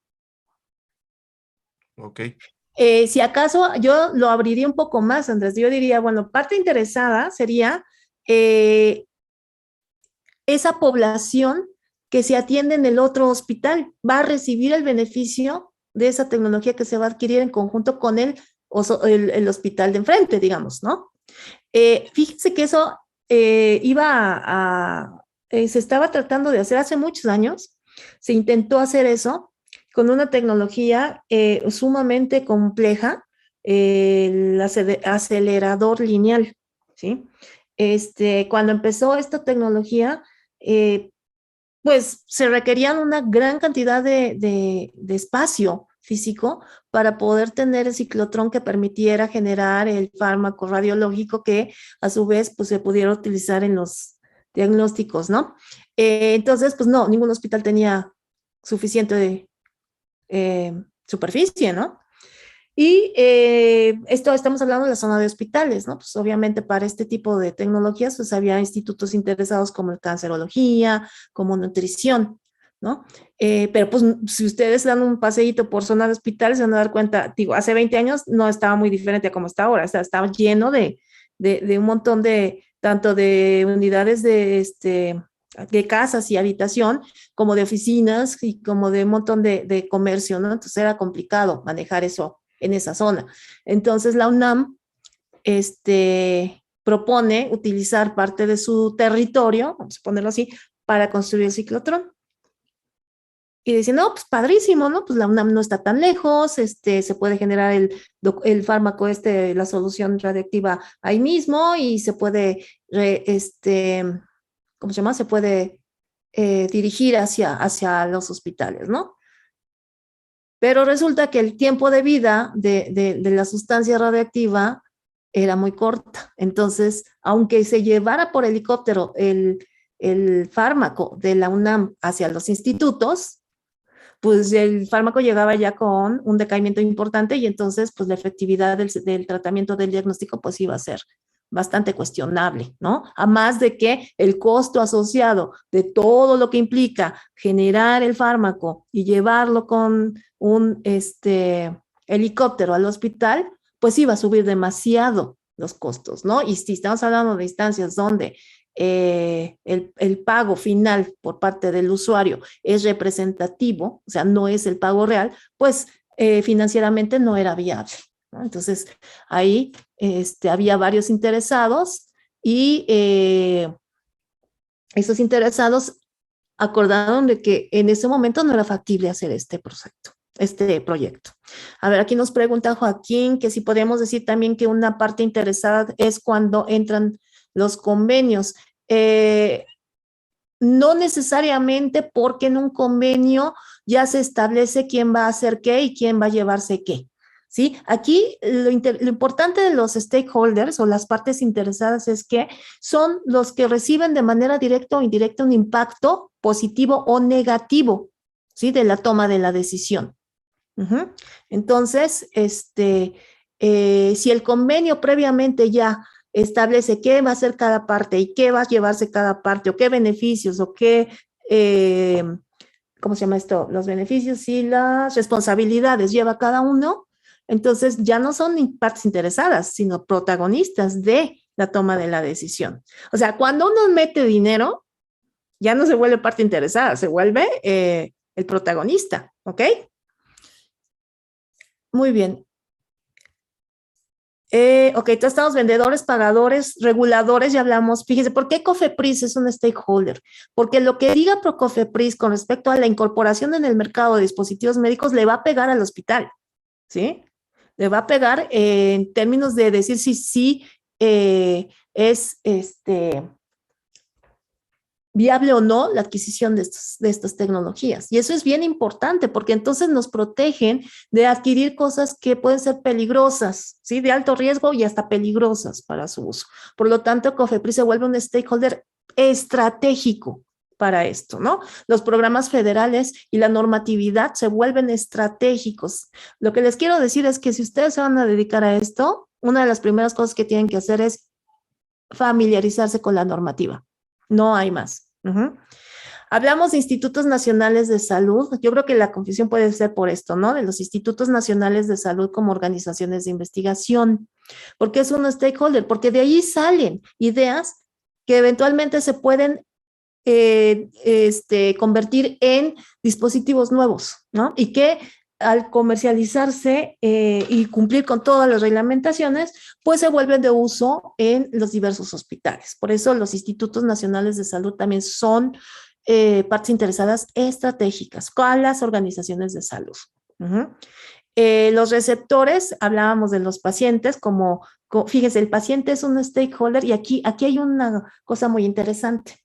Speaker 7: ok.
Speaker 1: Si acaso yo lo abriría un poco más, Andrés, yo diría, bueno, parte interesada sería esa población que se atiende en el otro hospital, va a recibir el beneficio de esa tecnología que se va a adquirir en conjunto con el hospital de enfrente, digamos, ¿no? Fíjense que eso se estaba tratando de hacer hace muchos años, se intentó hacer eso con una tecnología sumamente compleja, el acelerador lineal, ¿sí? Cuando empezó esta tecnología, eh, pues se requerían una gran cantidad de espacio físico para poder tener el ciclotrón que permitiera generar el fármaco radiológico que a su vez pues se pudiera utilizar en los diagnósticos, ¿no? Entonces, pues no, ningún hospital tenía suficiente superficie, ¿no? Y esto estamos hablando de la zona de hospitales, ¿no? Pues obviamente para este tipo de tecnologías, pues había institutos interesados como el cancerología, como nutrición, ¿no? Pero pues si ustedes dan un paseíto por zona de hospitales, se van a dar cuenta, digo, hace 20 años no estaba muy diferente a como está ahora, o sea, estaba lleno de un montón tanto de unidades de casas y habitación, como de oficinas y como de un montón de comercio, ¿no? Entonces era complicado manejar eso en esa zona. Entonces la UNAM propone utilizar parte de su territorio, vamos a ponerlo así, para construir el ciclotrón. Y dicen, no, pues padrísimo, ¿no? Pues la UNAM no está tan lejos, se puede generar el fármaco, la solución radiactiva ahí mismo y se puede, ¿cómo se llama? Se puede dirigir hacia los hospitales, ¿no? Pero resulta que el tiempo de vida de la sustancia radiactiva era muy corta. Entonces, aunque se llevara por helicóptero el fármaco de la UNAM hacia los institutos, pues el fármaco llegaba ya con un decaimiento importante y entonces pues la efectividad del tratamiento del diagnóstico pues iba a ser bastante cuestionable, ¿no? A más de que el costo asociado de todo lo que implica generar el fármaco y llevarlo con un helicóptero al hospital, pues iba a subir demasiado los costos, ¿no? Y si estamos hablando de instancias donde el pago final por parte del usuario es representativo, o sea, no es el pago real, pues financieramente no era viable, ¿no? Entonces, ahí había varios interesados y esos interesados acordaron de que en ese momento no era factible hacer este proyecto. A ver, aquí nos pregunta Joaquín que si podemos decir también que una parte interesada es cuando entran los convenios. No necesariamente, porque en un convenio ya se establece quién va a hacer qué y quién va a llevarse qué. ¿Sí? Aquí lo importante de los stakeholders o las partes interesadas es que son los que reciben de manera directa o indirecta un impacto positivo o negativo, ¿sí? De la toma de la decisión. Entonces, si el convenio previamente ya establece qué va a hacer cada parte y qué va a llevarse cada parte o qué beneficios o qué, ¿cómo se llama esto? Los beneficios y las responsabilidades lleva cada uno, entonces ya no son partes interesadas, sino protagonistas de la toma de la decisión. O sea, cuando uno mete dinero, ya no se vuelve parte interesada, se vuelve el protagonista, ¿ok? Muy bien. Ok, entonces estamos vendedores, pagadores, reguladores, ya hablamos. Fíjense, ¿por qué COFEPRIS es un stakeholder? Porque lo que diga COFEPRIS con respecto a la incorporación en el mercado de dispositivos médicos le va a pegar al hospital, ¿sí? Le va a pegar en términos de decir si sí es viable o no la adquisición de estas tecnologías. Y eso es bien importante porque entonces nos protegen de adquirir cosas que pueden ser peligrosas, ¿sí? De alto riesgo y hasta peligrosas para su uso. Por lo tanto, COFEPRIS se vuelve un stakeholder estratégico para esto, ¿no? Los programas federales y la normatividad se vuelven estratégicos. Lo que les quiero decir es que si ustedes se van a dedicar a esto, una de las primeras cosas que tienen que hacer es familiarizarse con la normativa. No hay más. Hablamos de institutos nacionales de salud. Yo creo que la confusión puede ser por esto, ¿no? De los institutos nacionales de salud como organizaciones de investigación. ¿Por qué es un stakeholder? Porque de ahí salen ideas que eventualmente se pueden convertir en dispositivos nuevos, ¿no? Y que al comercializarse y cumplir con todas las reglamentaciones, pues se vuelven de uso en los diversos hospitales. Por eso los institutos nacionales de salud también son partes interesadas estratégicas con las organizaciones de salud. Los receptores, hablábamos de los pacientes, fíjense, el paciente es un stakeholder y aquí hay una cosa muy interesante.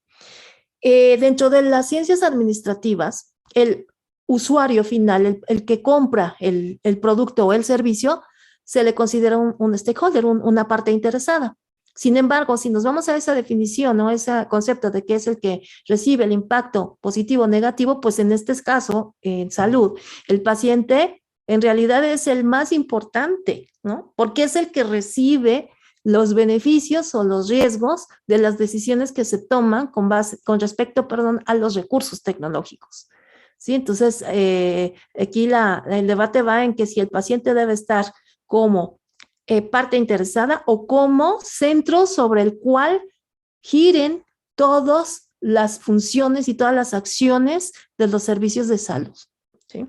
Speaker 1: Dentro de las ciencias administrativas, el usuario final, el que compra el producto o el servicio, se le considera un stakeholder, una parte interesada. Sin embargo, si nos vamos a esa definición o ese concepto de qué es el que recibe el impacto positivo o negativo, pues en este caso, en salud, el paciente en realidad es el más importante, ¿no? Porque es el que recibe los beneficios o los riesgos de las decisiones que se toman con respecto a los recursos tecnológicos. ¿Sí? Entonces, aquí el debate va en que si el paciente debe estar como parte interesada o como centro sobre el cual giren todas las funciones y todas las acciones de los servicios de salud. ¿Sí?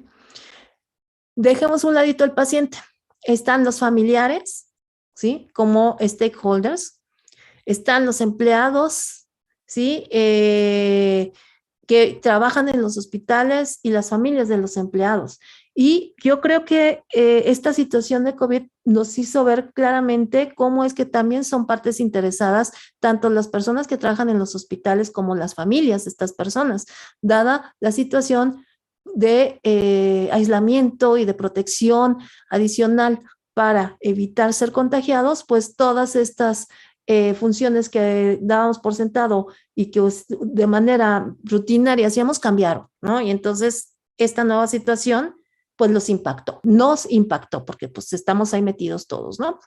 Speaker 1: Dejemos un ladito al paciente. Están los familiares, ¿sí? Como stakeholders. Están los empleados, ¿sí? que trabajan en los hospitales y las familias de los empleados. Y yo creo que esta situación de COVID nos hizo ver claramente cómo es que también son partes interesadas, tanto las personas que trabajan en los hospitales como las familias de estas personas, dada la situación de aislamiento y de protección adicional para evitar ser contagiados, pues todas estas funciones que dábamos por sentado y que de manera rutinaria hacíamos cambiaron, ¿no? Y entonces esta nueva situación pues nos impactó, porque pues estamos ahí metidos todos, ¿no?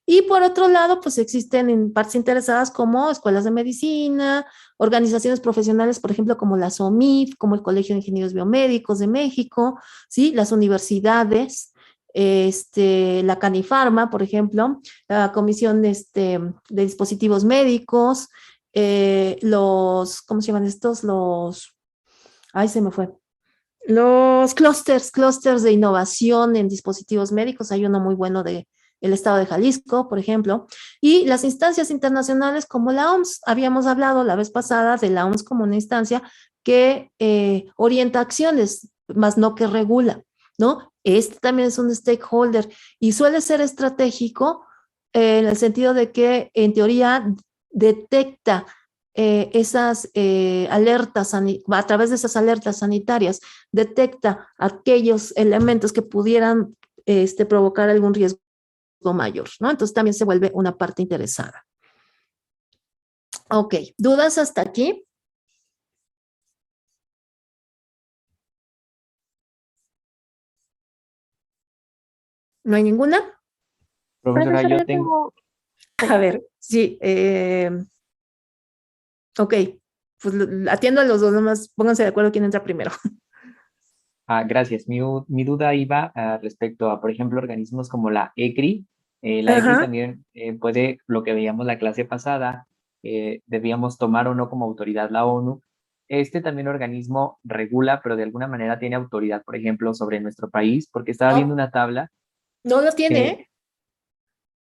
Speaker 1: Y por otro lado, pues existen partes interesadas como escuelas de medicina, organizaciones profesionales, por ejemplo, como la SOMIF, como el Colegio de Ingenieros Biomédicos de México, ¿sí? Las universidades, la Canifarma, por ejemplo, la Comisión de Dispositivos Médicos, ¿cómo se llaman estos? Ay, se me fue. Los clústeres de innovación en dispositivos médicos, hay uno muy bueno del estado de Jalisco, por ejemplo, y las instancias internacionales como la OMS. Habíamos hablado la vez pasada de la OMS como una instancia que orienta acciones, más no que regula, ¿no? Este también es un stakeholder y suele ser estratégico en el sentido de que en teoría detecta esas alertas, a través de esas alertas sanitarias, detecta aquellos elementos que pudieran provocar algún riesgo mayor, ¿no? Entonces también se vuelve una parte interesada. Ok, ¿dudas hasta aquí? ¿No hay ninguna?
Speaker 2: Profesora,
Speaker 5: Profesora,
Speaker 2: yo
Speaker 5: yo
Speaker 2: tengo,
Speaker 5: tengo...
Speaker 1: A ver, sí. Ok, pues atiendo a los dos, nomás pónganse de acuerdo quién entra primero.
Speaker 2: gracias. Mi duda iba respecto a, por ejemplo, organismos como la ECRI. La ECRI
Speaker 1: Ajá.
Speaker 2: también puede, lo que veíamos la clase pasada, debíamos tomar o no como autoridad la ONU. Este también organismo regula, pero de alguna manera tiene autoridad, por ejemplo, sobre nuestro país, porque estaba viendo
Speaker 1: No,
Speaker 2: una tabla.
Speaker 1: no lo tiene,
Speaker 2: eh,
Speaker 1: ¿eh?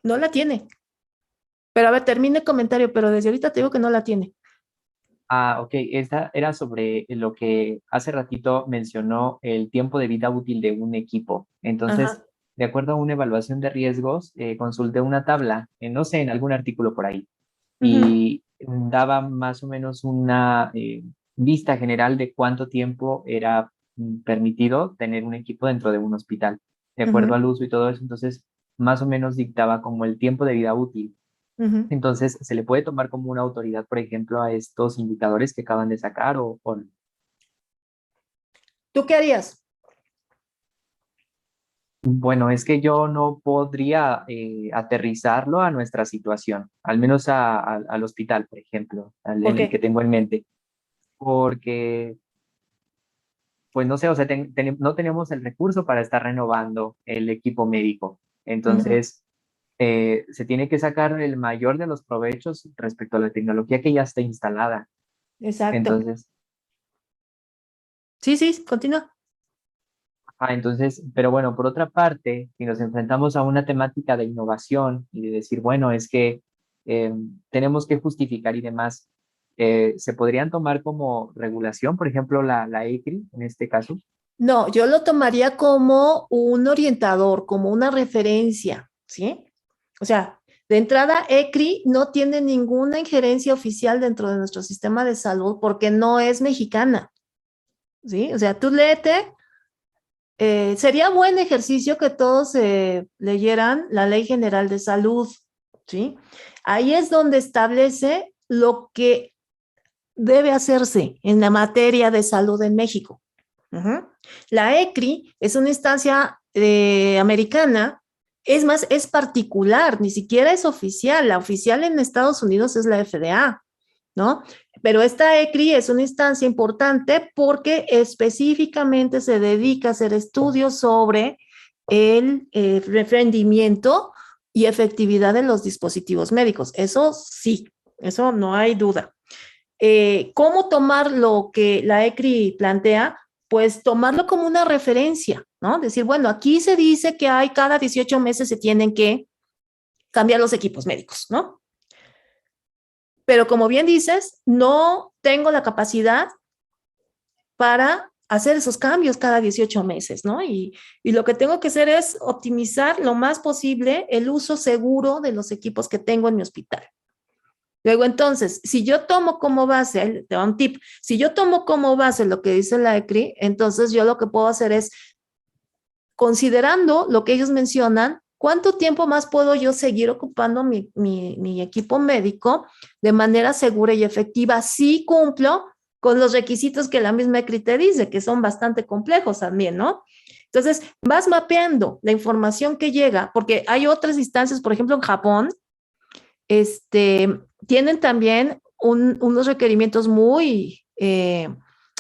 Speaker 1: No la tiene. Pero a ver, termine el comentario, pero desde ahorita te digo que no la tiene.
Speaker 2: Ok, esta era sobre lo que hace ratito mencionó el tiempo de vida útil de un equipo. Entonces,
Speaker 1: Ajá.
Speaker 2: de acuerdo a una evaluación de riesgos, consulté una tabla, no sé, en algún artículo por ahí,
Speaker 1: Ujú,
Speaker 2: y daba más o menos una vista general de cuánto tiempo era permitido tener un equipo dentro de un hospital, de acuerdo
Speaker 1: ujú,
Speaker 2: al uso y todo eso. Entonces, más o menos dictaba como el tiempo de vida útil.
Speaker 1: ujú.
Speaker 2: Entonces, ¿se le puede tomar como una autoridad, por ejemplo, a estos indicadores que acaban de sacar o no?
Speaker 1: ¿Tú qué harías?
Speaker 2: Bueno, es que yo no podría aterrizarlo a nuestra situación, al menos al hospital, por ejemplo,
Speaker 1: ¿Por
Speaker 2: en el que
Speaker 1: qué?
Speaker 2: tengo en mente, porque, pues no sé, o sea, no tenemos el recurso para estar renovando el equipo médico.
Speaker 1: Ujú,
Speaker 2: Entonces, se tiene que sacar el mayor de los provechos respecto a la tecnología que ya está instalada.
Speaker 1: exacto.
Speaker 2: Entonces,
Speaker 1: Sí, sí, continúa.
Speaker 2: Pero bueno, por otra parte, si nos enfrentamos a una temática de innovación y de decir, bueno, es que eh, tenemos que justificar y demás, ¿se podrían tomar como regulación, por ejemplo, la ECRI en este caso?
Speaker 1: No, yo lo tomaría como un orientador, como una referencia, ¿sí? O sea, de entrada, ECRI no tiene ninguna injerencia oficial dentro de nuestro sistema de salud porque no es mexicana, ¿sí? O sea, tú léete. Sería buen ejercicio que todos leyeran la Ley General de Salud, ¿sí? Ahí es donde establece lo que debe hacerse en la materia de salud en México. Ujú. La ECRI es una instancia americana, es más, es particular, ni siquiera es oficial. La oficial en Estados Unidos es la FDA, ¿no? Pero esta ECRI es una instancia importante porque específicamente se dedica a hacer estudios sobre el rendimiento y efectividad de los dispositivos médicos. Eso sí, eso no hay duda. ¿Cómo tomar lo que la ECRI plantea? Pues tomarlo como una referencia, ¿no? Decir, bueno, aquí se dice que hay cada 18 meses se tienen que cambiar los equipos médicos, ¿no? Pero como bien dices, no tengo la capacidad para hacer esos cambios cada 18 meses, ¿no? Y lo que tengo que hacer es optimizar lo más posible el uso seguro de los equipos que tengo en mi hospital. Luego, entonces, si yo tomo como base, te doy un tip, si yo tomo como base lo que dice la ECRI, entonces yo lo que puedo hacer es, considerando lo que ellos mencionan, ¿cuánto tiempo más puedo yo seguir ocupando mi equipo médico de manera segura y efectiva si cumplo con los requisitos que la misma ECRI te dice, que son bastante complejos también, ¿no? Entonces, vas mapeando la información que llega, porque hay otras instancias, por ejemplo, en Japón, tienen también unos requerimientos muy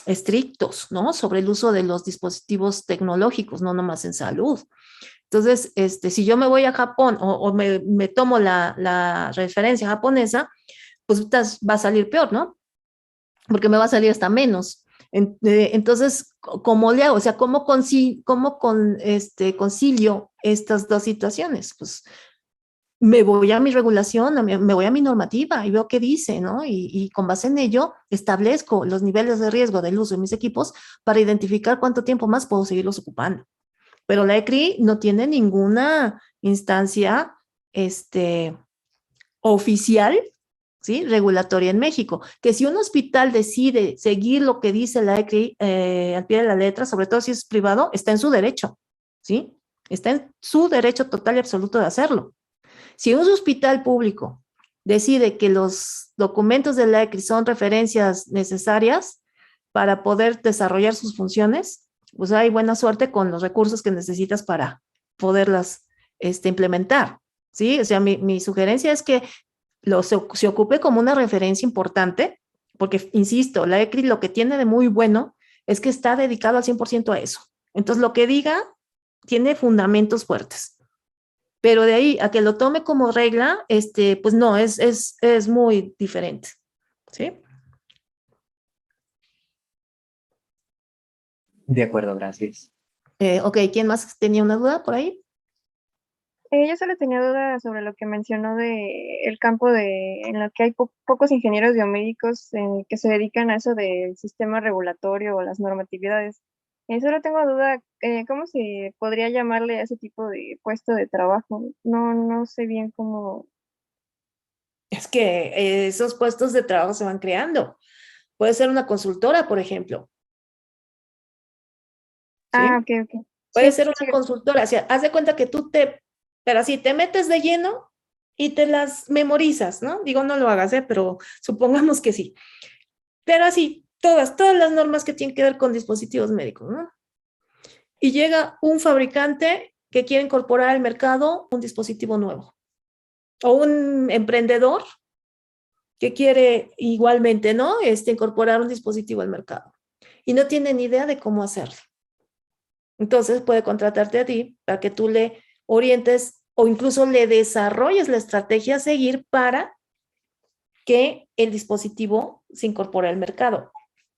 Speaker 1: estrictos, ¿no? Sobre el uso de los dispositivos tecnológicos, no nomás en salud. Entonces, si yo me voy a Japón o me tomo la referencia japonesa, pues va a salir peor, ¿no? Porque me va a salir hasta menos. Entonces, ¿cómo le hago? O sea, ¿cómo concilio estas dos situaciones? Pues me voy a mi regulación, me voy a mi normativa y veo qué dice, ¿no? Y con base en ello establezco los niveles de riesgo del uso de mis equipos para identificar cuánto tiempo más puedo seguirlos ocupando. Pero la ECRI no tiene ninguna instancia oficial, ¿sí? Regulatoria en México. Que si un hospital decide seguir lo que dice la ECRI al pie de la letra, sobre todo si es privado, está en su derecho, ¿sí? Está en su derecho total y absoluto de hacerlo. Si un hospital público decide que los documentos de la ECRI son referencias necesarias para poder desarrollar sus funciones, pues hay buena suerte con los recursos que necesitas para poderlas implementar, ¿sí? O sea, mi sugerencia es que se ocupe como una referencia importante, porque, insisto, la ECRI lo que tiene de muy bueno es que está dedicado al 100% a eso. Entonces, lo que diga tiene fundamentos fuertes. Pero de ahí a que lo tome como regla, pues no, es muy diferente, ¿sí?
Speaker 2: De acuerdo, gracias.
Speaker 1: Ok, ¿quién más tenía una duda por ahí?
Speaker 8: Yo solo tenía dudas sobre lo que mencionó de el campo en lo que hay pocos ingenieros biomédicos que se dedican a eso del sistema regulatorio o las normatividades. Solo tengo duda, ¿cómo se podría llamarle a ese tipo de puesto de trabajo? No sé bien cómo.
Speaker 1: Es que esos puestos de trabajo se van creando. Puede ser una consultora, por ejemplo. ¿Sí?
Speaker 8: Ok.
Speaker 1: Puede
Speaker 8: Sí,
Speaker 1: ser una
Speaker 8: sí.
Speaker 1: consultora. O sea, haz de cuenta que pero así te metes de lleno y te las memorizas, ¿no? Digo, no lo hagas, pero supongamos que sí. Pero así, todas las normas que tienen que ver con dispositivos médicos, ¿no? Y llega un fabricante que quiere incorporar al mercado un dispositivo nuevo. O un emprendedor que quiere igualmente, ¿no? Incorporar un dispositivo al mercado. Y no tiene ni idea de cómo hacerlo. Entonces puede contratarte a ti para que tú le orientes o incluso le desarrolles la estrategia a seguir para que el dispositivo se incorpore al mercado.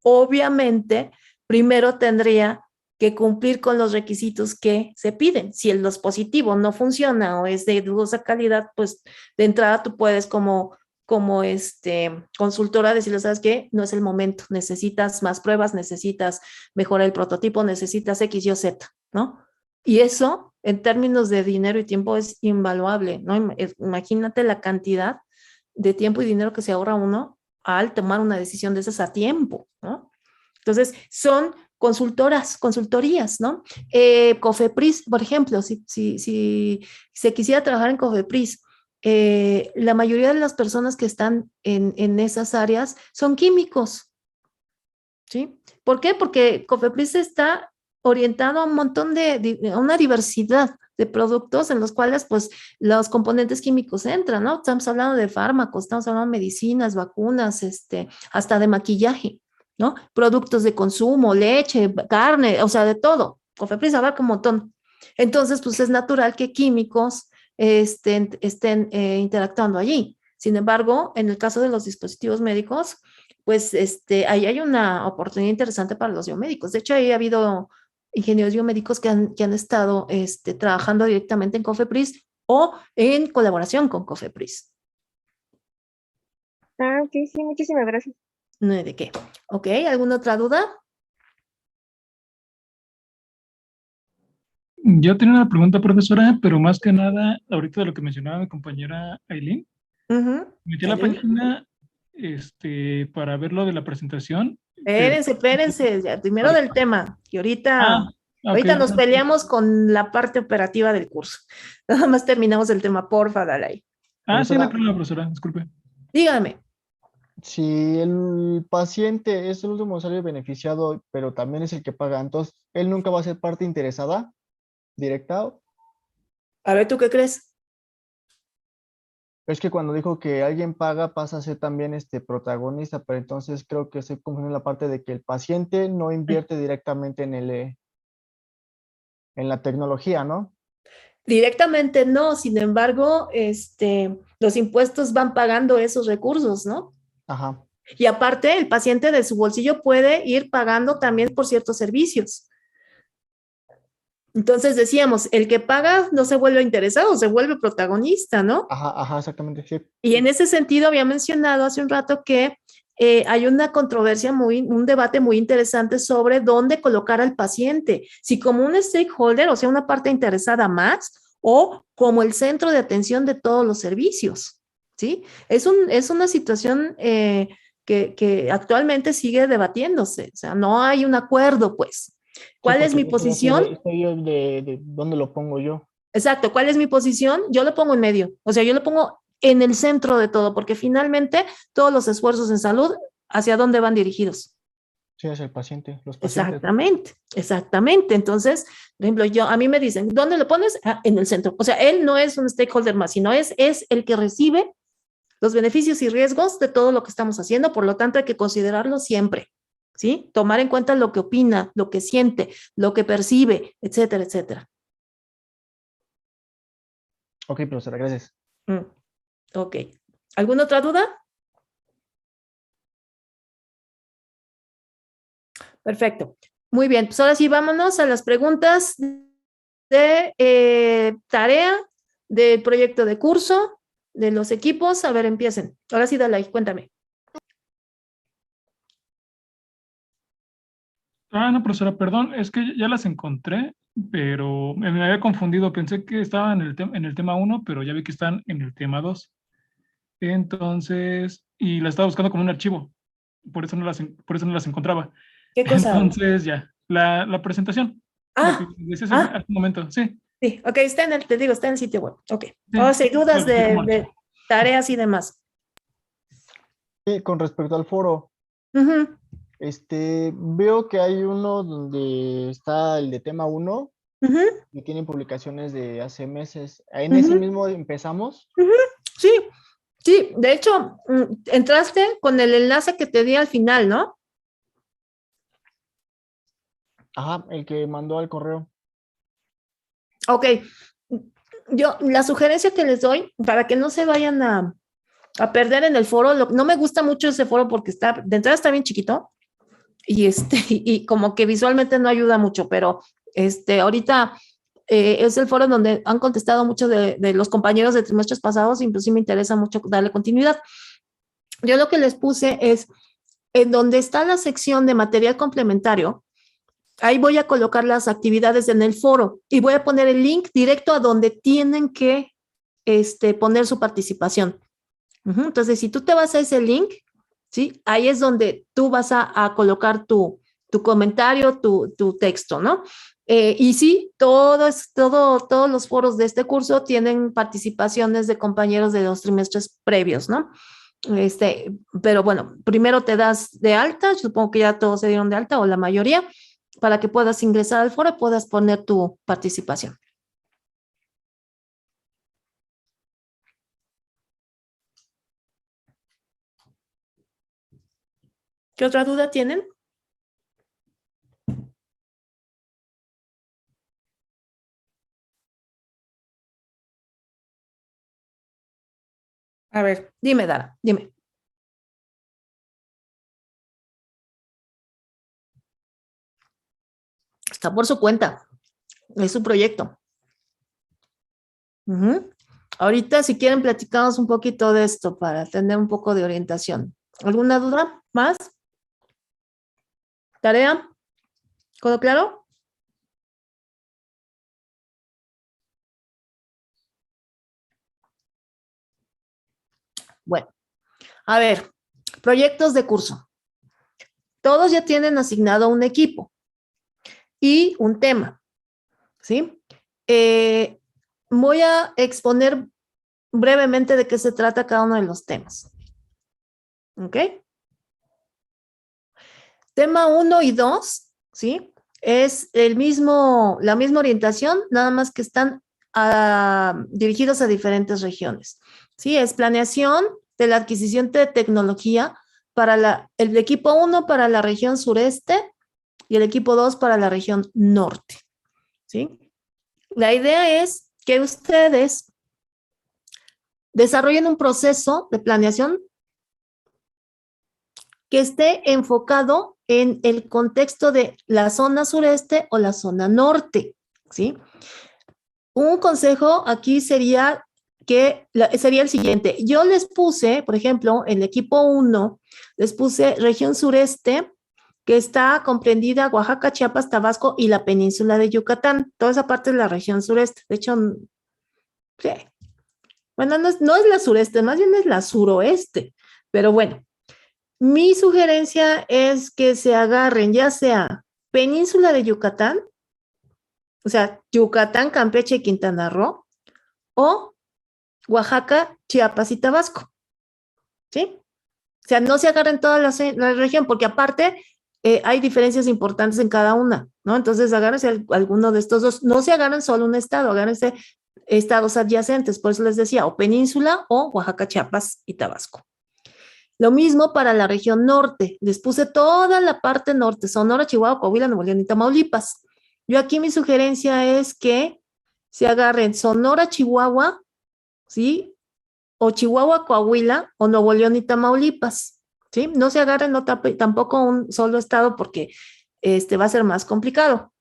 Speaker 1: Obviamente, primero tendría que cumplir con los requisitos que se piden. Si el dispositivo no funciona o es de dudosa calidad, pues de entrada tú puedes como consultora decirle, ¿sabes qué? No es el momento, necesitas más pruebas, necesitas mejorar el prototipo, necesitas X, Y, Z, ¿no? Y eso, en términos de dinero y tiempo, es invaluable, ¿no? Imagínate la cantidad de tiempo y dinero que se ahorra uno al tomar una decisión de esas a tiempo, ¿no? Entonces, son consultorías, ¿no? Cofepris, por ejemplo, si se quisiera trabajar en Cofepris, la mayoría de las personas que están en esas áreas son químicos, ¿sí? ¿Por qué? Porque Cofepris está orientado a un montón a una diversidad de productos en los cuales, pues, los componentes químicos entran, ¿no? Estamos hablando de fármacos, estamos hablando de medicinas, vacunas, hasta de maquillaje, ¿no? Productos de consumo, leche, carne, o sea, de todo. Cofepris abarca un montón. Entonces, pues, es natural que químicos estén interactuando allí. Sin embargo, en el caso de los dispositivos médicos, pues ahí hay una oportunidad interesante para los biomédicos. De hecho, ahí ha habido ingenieros biomédicos que han estado trabajando directamente en Cofepris o en colaboración con Cofepris.
Speaker 8: Ok, sí, muchísimas gracias.
Speaker 1: No hay de qué. Ok, ¿alguna otra duda?
Speaker 9: Yo tenía una pregunta, profesora, pero más que nada, ahorita de lo que mencionaba mi compañera Aileen,
Speaker 1: Ujú.
Speaker 9: metí a la
Speaker 1: Aileen.
Speaker 9: página para ver lo de la presentación, pero...
Speaker 1: Espérense, ya, primero del tema, y
Speaker 9: Ah, ok.
Speaker 1: ahorita nos peleamos con la parte operativa del curso. Nada más terminamos el tema, porfa, Dalai.
Speaker 9: Ah, sí, no hay
Speaker 6: Profesora,
Speaker 9: problema, profesora, disculpe.
Speaker 1: Dígame.
Speaker 6: si el paciente es el último usuario beneficiado, pero también es el que paga, entonces él nunca va a ser parte interesada directa.
Speaker 1: A ver, ¿tú qué crees?
Speaker 6: Es que cuando dijo que alguien paga pasa a ser también protagonista, pero entonces creo que se confunde la parte de que el paciente no invierte directamente en la tecnología, ¿no?
Speaker 1: Directamente no, sin embargo, los impuestos van pagando esos recursos, ¿no?
Speaker 6: Ajá.
Speaker 1: Y aparte, el paciente de su bolsillo puede ir pagando también por ciertos servicios. Entonces decíamos, el que paga no se vuelve interesado, se vuelve protagonista, ¿no?
Speaker 6: Ajá, exactamente, sí.
Speaker 1: Y en ese sentido había mencionado hace un rato que hay una controversia un debate muy interesante sobre dónde colocar al paciente, si como un stakeholder, o sea, una parte interesada más, o como el centro de atención de todos los servicios, ¿sí? Es una situación que actualmente sigue debatiéndose, o sea, no hay un acuerdo, pues.
Speaker 6: Sí,
Speaker 1: ¿Cuál es
Speaker 6: porque
Speaker 1: mi
Speaker 6: eso ya sería,
Speaker 1: posición?
Speaker 6: estoy yo de dónde lo pongo yo.
Speaker 1: Exacto, ¿cuál es mi posición? Yo lo pongo en medio, o sea, yo lo pongo en el centro de todo, porque finalmente todos los esfuerzos en salud, ¿hacia dónde van dirigidos?
Speaker 6: Sí, es el paciente, los pacientes.
Speaker 1: Exactamente, exactamente. Entonces, por ejemplo, a mí me dicen, ¿dónde lo pones? Ah, en el centro. O sea, él no es un stakeholder más, sino es el que recibe los beneficios y riesgos de todo lo que estamos haciendo, por lo tanto hay que considerarlo siempre, ¿sí? Tomar en cuenta lo que opina, lo que siente, lo que percibe, etcétera, etcétera.
Speaker 6: Ok, profesora, gracias.
Speaker 1: Ok. ¿Alguna otra duda? Perfecto. Muy bien, pues ahora sí vámonos a las preguntas de tarea, del proyecto de curso, de los equipos. A ver, empiecen. Ahora sí, Dalai, cuéntame.
Speaker 9: Ah, no, profesora, perdón, es que ya las encontré, pero me había confundido. Pensé que estaban en el tema uno, pero ya vi que están en el tema 2. Entonces, y la estaba buscando como un archivo, por eso no las encontraba.
Speaker 1: ¿Qué cosa?
Speaker 9: Entonces, ya, la presentación, lo que decía hace un momento, sí,
Speaker 1: Sí, ok, te digo, está en el sitio web. Ok.
Speaker 9: sí,
Speaker 1: Ahora sí, dudas
Speaker 9: lo vi como archivo.
Speaker 1: de tareas y demás.
Speaker 6: Sí, con respecto al foro,
Speaker 1: Ujú,
Speaker 6: veo que hay uno donde está el de tema uno
Speaker 1: ujú,
Speaker 6: y tienen publicaciones de hace meses. En ese
Speaker 1: ujú,
Speaker 6: mismo empezamos.
Speaker 1: ujú. Sí, sí, de hecho, entraste con el enlace que te di al final, ¿no?
Speaker 6: Ajá, el que mandó al correo.
Speaker 1: Ok. Yo, la sugerencia que les doy, para que no se vayan a perder en el foro, no me gusta mucho ese foro porque de entrada está bien chiquito y, y como que visualmente no ayuda mucho, pero ahorita es el foro donde han contestado muchos de los compañeros de trimestres pasados, y pues sí me interesa mucho darle continuidad. Yo lo que les puse es, en donde está la sección de material complementario, ahí voy a colocar las actividades en el foro y voy a poner el link directo a donde tienen que poner su participación. Entonces, si tú te vas a ese link, ¿sí? Ahí es donde tú vas a colocar tu comentario, tu texto, ¿no? Y sí, todos los foros de este curso tienen participaciones de compañeros de los trimestres previos, ¿no? Pero bueno, primero te das de alta, yo supongo que ya todos se dieron de alta o la mayoría, para que puedas ingresar al foro y puedas poner tu participación. ¿Qué otra duda tienen? A ver, dime, Dara, dime. Está por su cuenta, es su proyecto. Ahorita, si quieren, platicamos un poquito de esto para tener un poco de orientación. ¿Alguna duda más? ¿Tarea? ¿Todo claro? Bueno, a ver, proyectos de curso. Todos ya tienen asignado un equipo y un tema, ¿sí? Voy a exponer brevemente de qué se trata cada uno de los temas. ¿Ok? Tema 1 y 2, ¿sí? Es la misma orientación, nada más que están dirigidos a diferentes regiones. ¿Sí? Es planeación de la adquisición de tecnología para el equipo 1 para la región sureste y el equipo 2 para la región norte. ¿Sí? La idea es que ustedes desarrollen un proceso de planeación que esté enfocado en el contexto de la zona sureste o la zona norte, ¿sí? Un consejo aquí sería sería el siguiente. Yo les puse, por ejemplo, en el equipo 1, les puse región sureste, que está comprendida Oaxaca, Chiapas, Tabasco y la península de Yucatán. Toda esa parte es la región sureste. De hecho, sí. Bueno, no es la sureste, más bien es la suroeste. Pero bueno, mi sugerencia es que se agarren ya sea península de Yucatán, o sea, Yucatán, Campeche y Quintana Roo, o Oaxaca, Chiapas y Tabasco, ¿sí? O sea, no se agarren toda la región, porque aparte hay diferencias importantes en cada una, ¿no? Entonces, agárrense alguno de estos dos. No se agarren solo un estado, agárrense estados adyacentes, por eso les decía, o península o Oaxaca, Chiapas y Tabasco. Lo mismo para la región norte. Les puse toda la parte norte, Sonora, Chihuahua, Coahuila, Nuevo León y Tamaulipas. Yo aquí mi sugerencia es que se agarren Sonora, Chihuahua, ¿sí? O Chihuahua, Coahuila, o Nuevo León y Tamaulipas, ¿sí? No se agarren tampoco un solo estado porque va a ser más complicado.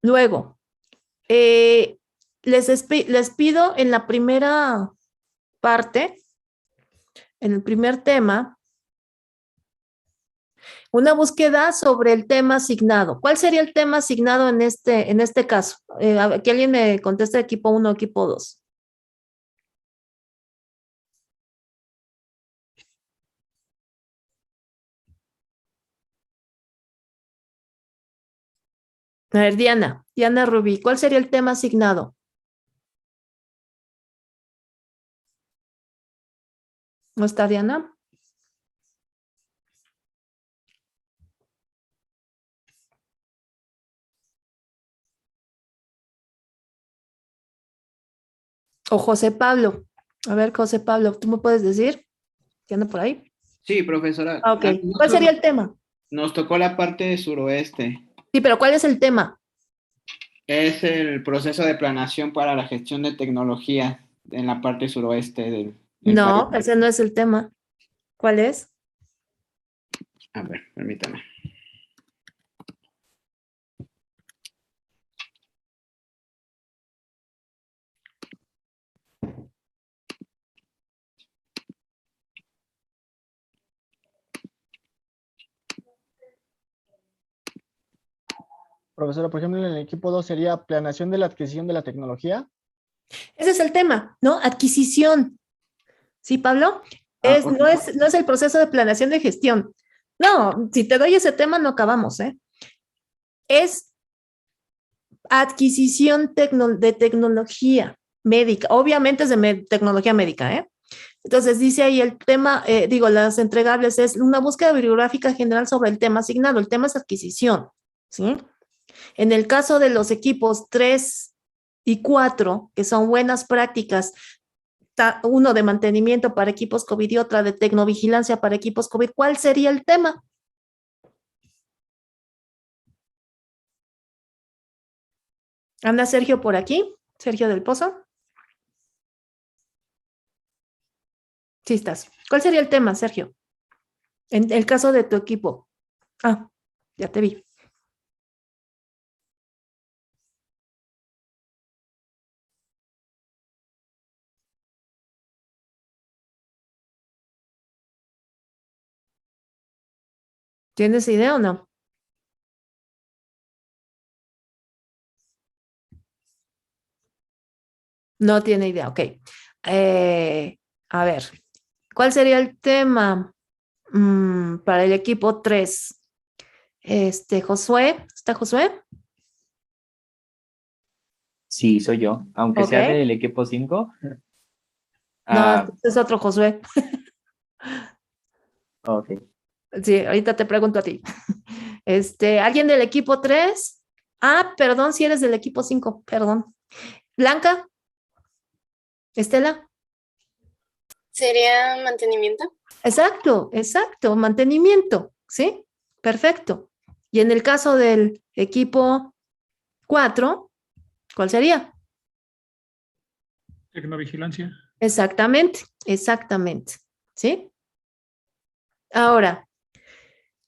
Speaker 1: Luego, les pido en la primera parte, en el primer tema, una búsqueda sobre el tema asignado. ¿Cuál sería el tema asignado en este caso? Que alguien me conteste equipo 1 o equipo 2. A ver, Diana Rubí, ¿cuál sería el tema asignado? ¿No está Diana? O José Pablo. A ver, José Pablo, ¿tú me puedes decir? ¿Qué anda por ahí?
Speaker 10: Sí, profesora.
Speaker 1: Ah, ok. ¿Cuál sería el tema?
Speaker 10: Nos tocó la parte suroeste.
Speaker 1: Sí, pero ¿cuál es el tema?
Speaker 10: Es el proceso de planeación para la gestión de tecnología en la parte suroeste del
Speaker 1: No,
Speaker 10: país.
Speaker 1: ese no es el tema. ¿Cuál es?
Speaker 10: A ver, permítame.
Speaker 6: Profesora, por ejemplo, en el equipo 2 sería planeación de la adquisición de la tecnología.
Speaker 1: Ese es el tema, ¿no? Adquisición. ¿Sí, Pablo?
Speaker 10: Ok.
Speaker 1: No es el proceso de planeación de gestión. No, si te doy ese tema no acabamos, ¿eh? Es adquisición de tecnología médica. Obviamente es de tecnología médica, ¿eh? Entonces dice ahí el tema, las entregables es una búsqueda bibliográfica general sobre el tema asignado. El tema es adquisición, ¿sí? En el caso de los equipos 3 y 4, que son buenas prácticas, uno de mantenimiento para equipos COVID y otra de tecnovigilancia para equipos COVID, ¿cuál sería el tema? ¿Anda Sergio por aquí? ¿Sergio del Pozo? Sí estás. ¿Cuál sería el tema, Sergio? En el caso de tu equipo. Ah, ya te vi. ¿Tienes idea o no? No tiene idea, ok. A ver, ¿Cuál sería el tema para el equipo 3? Josué, ¿está Josué?
Speaker 2: Sí, soy yo. Aunque
Speaker 1: Ok.
Speaker 2: sea del equipo 5.
Speaker 1: No, este es otro Josué.
Speaker 2: Ok.
Speaker 1: Sí, ahorita te pregunto a ti. ¿Alguien del equipo 3? Ah, perdón, si eres del equipo 5, perdón. Blanca, Estela.
Speaker 3: ¿Sería mantenimiento?
Speaker 1: Exacto, exacto, mantenimiento, ¿sí? Perfecto. Y en el caso del equipo 4, ¿cuál sería?
Speaker 9: Tecnovigilancia.
Speaker 1: Exactamente, exactamente, ¿sí? Ahora,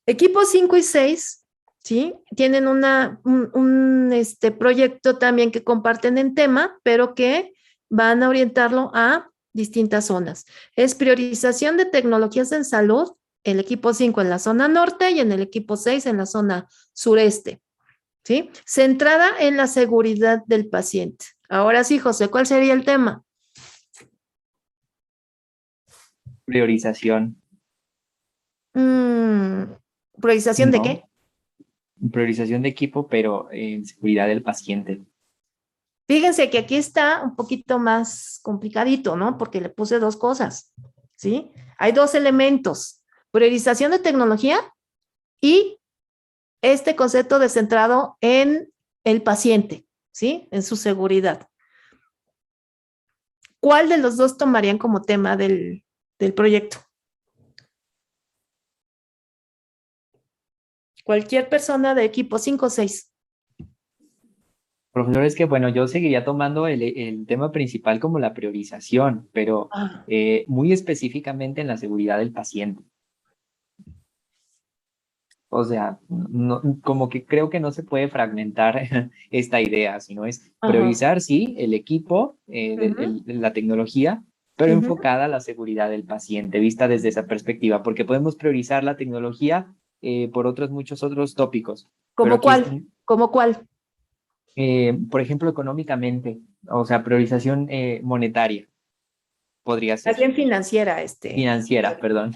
Speaker 1: equipos 5 y 6, ¿sí? Tienen un proyecto también que comparten en tema, pero que van a orientarlo a distintas zonas. Es priorización de tecnologías en salud, el equipo 5 en la zona norte y en el equipo 6 en la zona sureste, ¿sí? Centrada en la seguridad del paciente. Ahora sí, José, ¿cuál sería el tema?
Speaker 2: Priorización.
Speaker 1: ¿Priorización de
Speaker 2: No.
Speaker 1: qué?
Speaker 2: Priorización de equipo, pero en seguridad del paciente.
Speaker 1: Fíjense que aquí está un poquito más complicadito, ¿no? Porque le puse dos cosas, ¿sí? Hay dos elementos, priorización de tecnología y este concepto de centrado en el paciente, ¿sí? En su seguridad. ¿Cuál de los dos tomarían como tema del proyecto? Cualquier persona de equipo 5 o 6.
Speaker 2: Profesor, es que bueno, yo seguiría tomando el tema principal como la priorización, pero muy específicamente en la seguridad del paciente. O sea, como que creo que no se puede fragmentar esta idea, sino es priorizar, sí, el equipo, la tecnología, pero enfocada a la seguridad del paciente, vista desde esa perspectiva, porque podemos priorizar la tecnología por muchos otros tópicos.
Speaker 1: ¿Cómo cuál? ¿Cómo cuál?
Speaker 2: Por ejemplo, económicamente, o sea, priorización monetaria, podría ser.
Speaker 1: Más bien financiera,
Speaker 2: Financiera, perdón.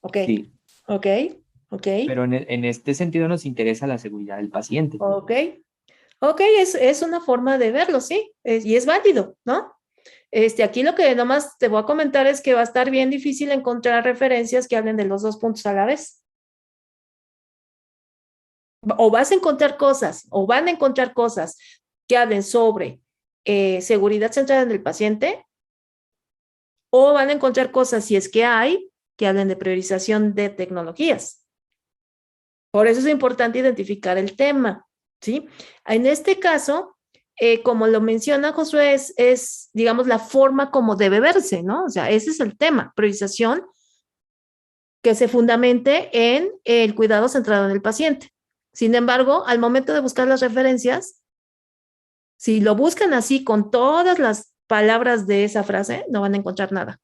Speaker 1: Ok,
Speaker 2: Sí.
Speaker 1: ok.
Speaker 2: Pero en este sentido nos interesa la seguridad del paciente.
Speaker 1: Ok, es una forma de verlo, sí, y es válido, ¿no? Aquí lo que nomás te voy a comentar es que va a estar bien difícil encontrar referencias que hablen de los dos puntos a la vez. O vas a encontrar cosas, o van a encontrar cosas que hablen sobre seguridad centrada en el paciente, o van a encontrar cosas, si es que hay, que hablen de priorización de tecnologías. Por eso es importante identificar el tema, ¿sí? En este caso, como lo menciona Josué, digamos, la forma como debe verse, ¿no? O sea, ese es el tema, priorización que se fundamente en el cuidado centrado en el paciente. Sin embargo, al momento de buscar las referencias, si lo buscan así con todas las palabras de esa frase, no van a encontrar nada.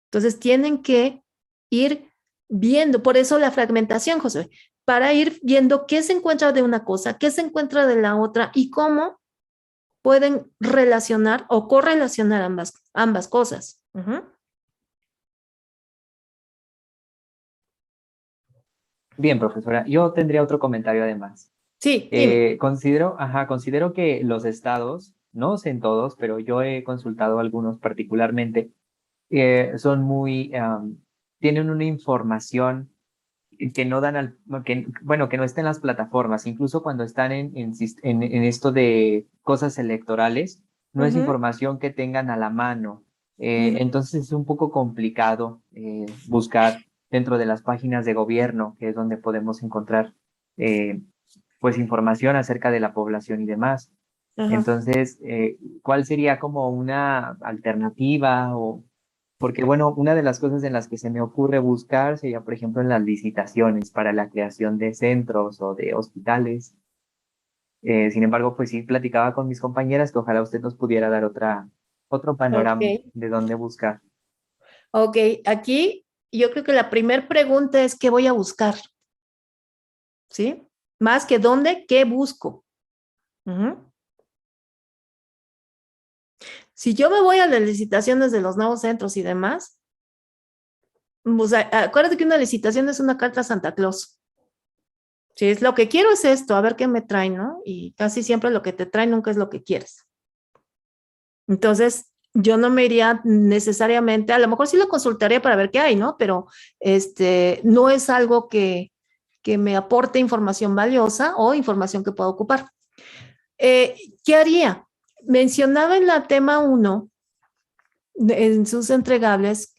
Speaker 1: Entonces, tienen que ir viendo, por eso la fragmentación, Josué, para ir viendo qué se encuentra de una cosa, qué se encuentra de la otra y cómo pueden relacionar o correlacionar ambas cosas.
Speaker 2: Bien, profesora, yo tendría otro comentario además.
Speaker 1: Sí, dime.
Speaker 2: Considero que los estados, no sé en todos, pero yo he consultado algunos particularmente, son tienen una información que no dan que no está en las plataformas, incluso cuando están en esto de cosas electorales, no es información que tengan a la mano. Entonces es un poco complicado buscar dentro de las páginas de gobierno, que es donde podemos encontrar pues información acerca de la población y demás. Entonces, ¿cuál sería como una alternativa porque, bueno, una de las cosas en las que se me ocurre buscar sería, por ejemplo, en las licitaciones para la creación de centros o de hospitales. Sin embargo, pues sí platicaba con mis compañeras que ojalá usted nos pudiera dar otro panorama de dónde buscar.
Speaker 1: Ok, aquí yo creo que la primera pregunta es ¿qué voy a buscar? ¿Sí? Más que dónde, ¿qué busco? Si yo me voy a las licitaciones de los nuevos centros y demás, O sea, acuérdate que una licitación es una carta a Santa Claus. Si es lo que quiero es esto, a ver qué me traen, ¿no? Y casi siempre lo que te traen nunca es lo que quieres. Entonces, yo no me iría necesariamente, a lo mejor sí lo consultaría para ver qué hay, ¿no? Pero no es algo que me aporte información valiosa o información que pueda ocupar. ¿Qué haría? Mencionaba en la tema 1, en sus entregables,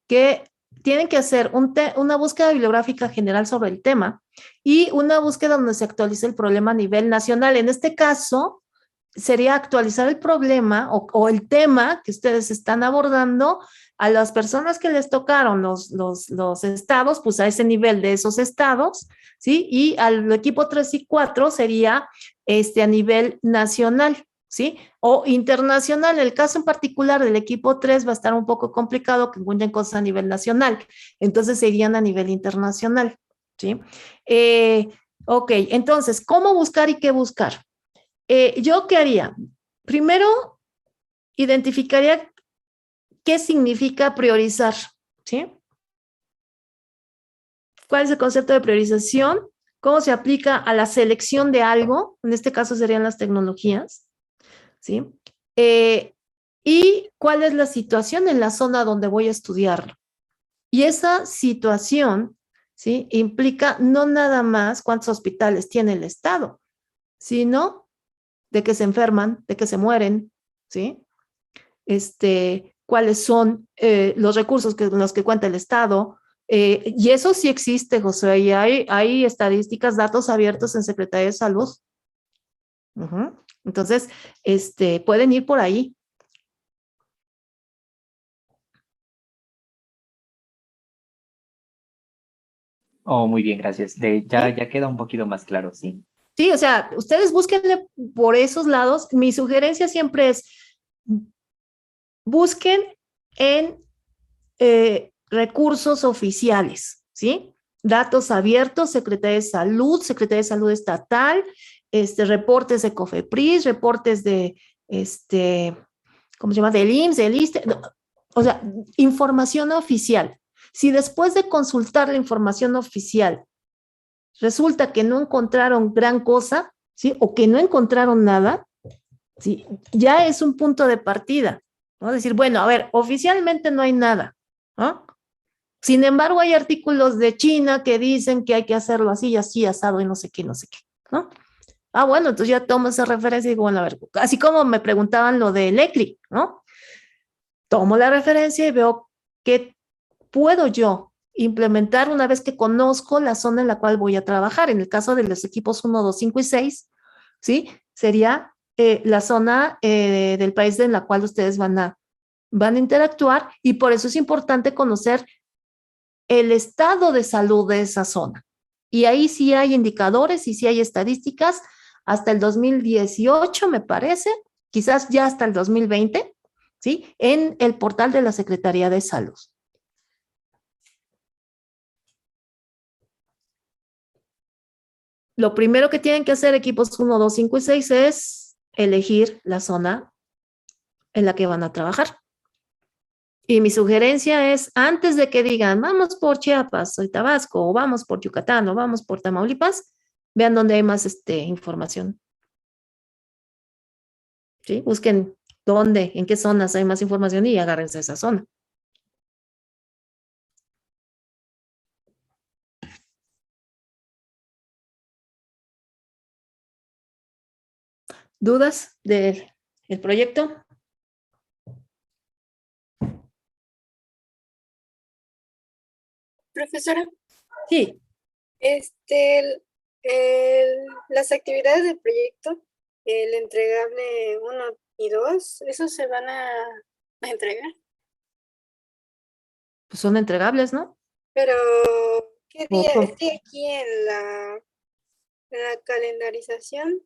Speaker 1: que tienen que hacer una búsqueda bibliográfica general sobre el tema y una búsqueda donde se actualice el problema a nivel nacional. En este caso, sería actualizar el problema o el tema que ustedes están abordando a las personas que les tocaron los estados, pues a ese nivel de esos estados, ¿sí? Y al equipo 3 y 4 sería a nivel nacional, ¿sí? O internacional. El caso en particular del equipo 3 va a estar un poco complicado que encuentren cosas a nivel nacional, entonces se irían a nivel internacional, ¿sí? Ok, entonces, ¿cómo buscar y qué buscar? ¿Yo qué haría? Primero, identificaría qué significa priorizar, ¿sí? ¿Cuál es el concepto de priorización? ¿Cómo se aplica a la selección de algo? En este caso serían las tecnologías, ¿sí? ¿Y cuál es la situación en la zona donde voy a estudiarlo? Y esa situación, ¿sí? Implica no nada más cuántos hospitales tiene el Estado, sino de que se enferman, de que se mueren, ¿sí? Cuáles son los recursos con los que cuenta el Estado. Y eso sí existe, José, y hay estadísticas, datos abiertos en Secretaría de Salud. Entonces, pueden ir por ahí.
Speaker 2: Oh, muy bien, gracias. Ya queda un poquito más claro, sí.
Speaker 1: Sí, o sea, ustedes búsquenle por esos lados. Mi sugerencia siempre es, busquen en recursos oficiales, ¿sí? Datos abiertos, Secretaría de Salud Estatal, reportes de COFEPRIS, reportes de, ¿cómo se llama? Del IMSS, del ISSSTE, o sea, información oficial. Si después de consultar la información oficial resulta que no encontraron gran cosa, ¿sí? O que no encontraron nada, ¿sí? Ya es un punto de partida, ¿no? Decir, bueno, a ver, oficialmente no hay nada, ¿no? Sin embargo, hay artículos de China que dicen que hay que hacerlo así, así, asado y no sé qué, ¿no? Ah, bueno, entonces ya tomo esa referencia y digo, bueno, a ver, así como me preguntaban lo de ECLI, ¿no? Tomo la referencia y veo qué puedo yo implementar una vez que conozco la zona en la cual voy a trabajar. En el caso de los equipos 1, 2, 5 y 6, ¿sí? Sería la zona del país en la cual ustedes van a interactuar y por eso es importante conocer el estado de salud de esa zona. Y ahí sí hay indicadores y sí hay estadísticas hasta el 2018, me parece, quizás ya hasta el 2020, ¿sí? En el portal de la Secretaría de Salud. Lo primero que tienen que hacer equipos 1, 2, 5 y 6 es elegir la zona en la que van a trabajar. Y mi sugerencia es, antes de que digan, vamos por Chiapas o Tabasco, o vamos por Yucatán, o vamos por Tamaulipas, vean dónde hay más información. ¿Sí? Busquen dónde, en qué zonas hay más información y agárrense a esa zona. ¿Dudas del proyecto?
Speaker 11: Profesora,
Speaker 1: Sí.
Speaker 11: las actividades del proyecto, el entregable 1 y 2, ¿esos se van a entregar?
Speaker 1: Pues son entregables, ¿no?
Speaker 11: Pero, ¿qué día?
Speaker 1: Ojo.
Speaker 11: Es que aquí en la calendarización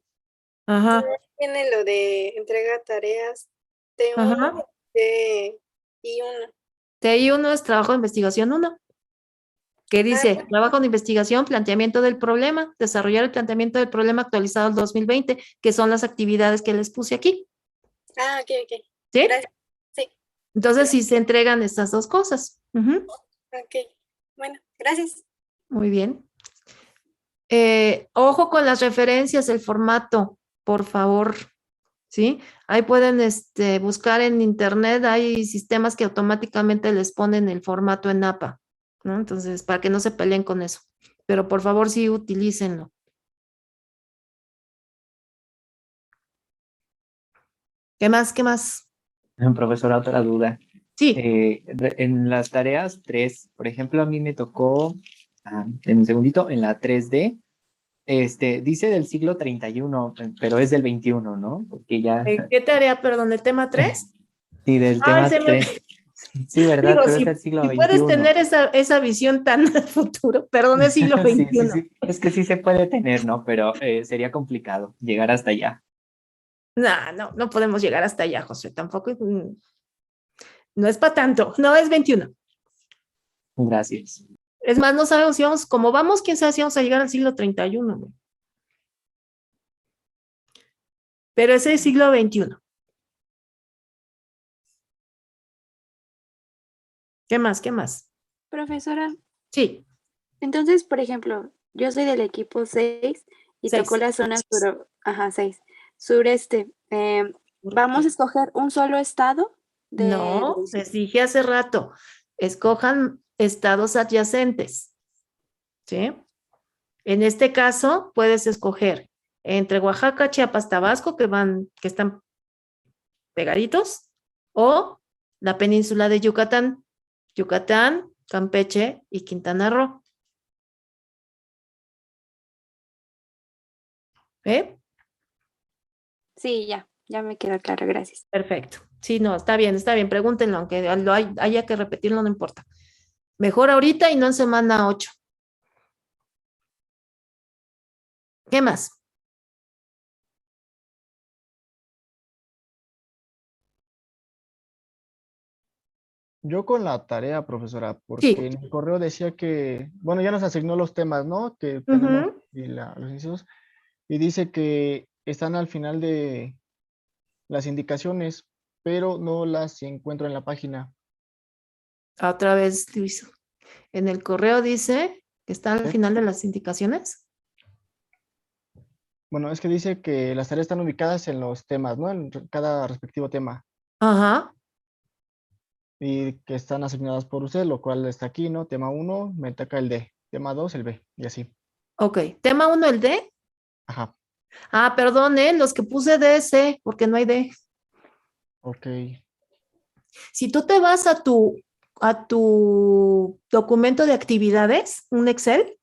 Speaker 1: Ajá.
Speaker 11: tiene lo de entrega tareas T1,
Speaker 1: Ajá.
Speaker 11: TI1.
Speaker 1: TI1 es trabajo de investigación 1. ¿Qué dice? Trabajo de investigación, planteamiento del problema, desarrollar el planteamiento del problema actualizado al 2020, que son las actividades que les puse aquí.
Speaker 11: Ah, ok.
Speaker 1: ¿Sí?
Speaker 11: Gracias. Sí.
Speaker 1: Entonces, sí se entregan estas dos cosas.
Speaker 11: Ok, bueno, gracias.
Speaker 1: Muy bien. Ojo con las referencias, el formato, por favor, ¿sí? Ahí pueden buscar en internet, hay sistemas que automáticamente les ponen el formato en APA, ¿no? Entonces, para que no se peleen con eso. Pero por favor, sí, utilícenlo. ¿Qué más? ¿Qué más?
Speaker 2: Profesora, otra duda.
Speaker 1: Sí.
Speaker 2: En las tareas 3, por ejemplo, a mí me tocó, en un segundito, en la 3D, dice del siglo 31, pero es del 21, ¿no? Porque ya...
Speaker 1: ¿Qué tarea, perdón, el tema 3?
Speaker 2: Sí, del
Speaker 1: Ay,
Speaker 2: tema 3. Sí, ¿verdad?
Speaker 1: Digo,
Speaker 2: Pero es
Speaker 1: si,
Speaker 2: del siglo
Speaker 1: si puedes
Speaker 2: 21.
Speaker 1: tener esa visión tan al futuro, perdón, es siglo
Speaker 2: Sí, sí,
Speaker 1: XXI.
Speaker 2: sí. Es que sí se puede tener, ¿no? Pero sería complicado llegar hasta allá.
Speaker 1: No podemos llegar hasta allá, José, tampoco. No es para tanto, no es 21.
Speaker 2: Gracias.
Speaker 1: Es más, no sabemos si vamos, como vamos, quién sabe si vamos a llegar al siglo 31, güey. Pero ese es siglo 21. ¿Qué más? ¿Qué más?
Speaker 12: Profesora,
Speaker 1: Sí,
Speaker 12: entonces, por ejemplo, yo soy del equipo 6 y tocó
Speaker 1: 6.
Speaker 12: la zona 6, sureste. ¿Vamos a escoger un solo estado
Speaker 1: No, les dije hace rato, escojan estados adyacentes, ¿sí? En este caso, puedes escoger entre Oaxaca, Chiapas, Tabasco, que están pegaditos, o la península de Yucatán, Campeche y Quintana Roo. ¿Eh?
Speaker 12: Sí, ya me quedó claro, gracias.
Speaker 1: Perfecto. Sí, no, está bien, pregúntenlo, aunque haya que repetirlo, no importa. Mejor ahorita y no en semana 8. ¿Qué más?
Speaker 6: Yo con la tarea, profesora, porque
Speaker 1: Sí.
Speaker 6: en el correo decía que, bueno, ya nos asignó los temas, ¿no? Que tenemos y los inicios, y dice que están al final de las indicaciones, pero no las encuentro en la página.
Speaker 1: Otra vez, Luis. En el correo dice que está al final de las indicaciones.
Speaker 6: Bueno, es que dice que las tareas están ubicadas en los temas, ¿no? En cada respectivo tema.
Speaker 1: Ajá.
Speaker 6: Y que están asignadas por usted, lo cual está aquí, ¿no? Tema 1, me toca el D. Tema 2, el B, y así.
Speaker 1: Ok. Tema 1, el D.
Speaker 6: Ajá.
Speaker 1: Perdón, los que puse DS, porque no hay D.
Speaker 6: Ok.
Speaker 1: Si tú te vas a tu documento de actividades, un Excel,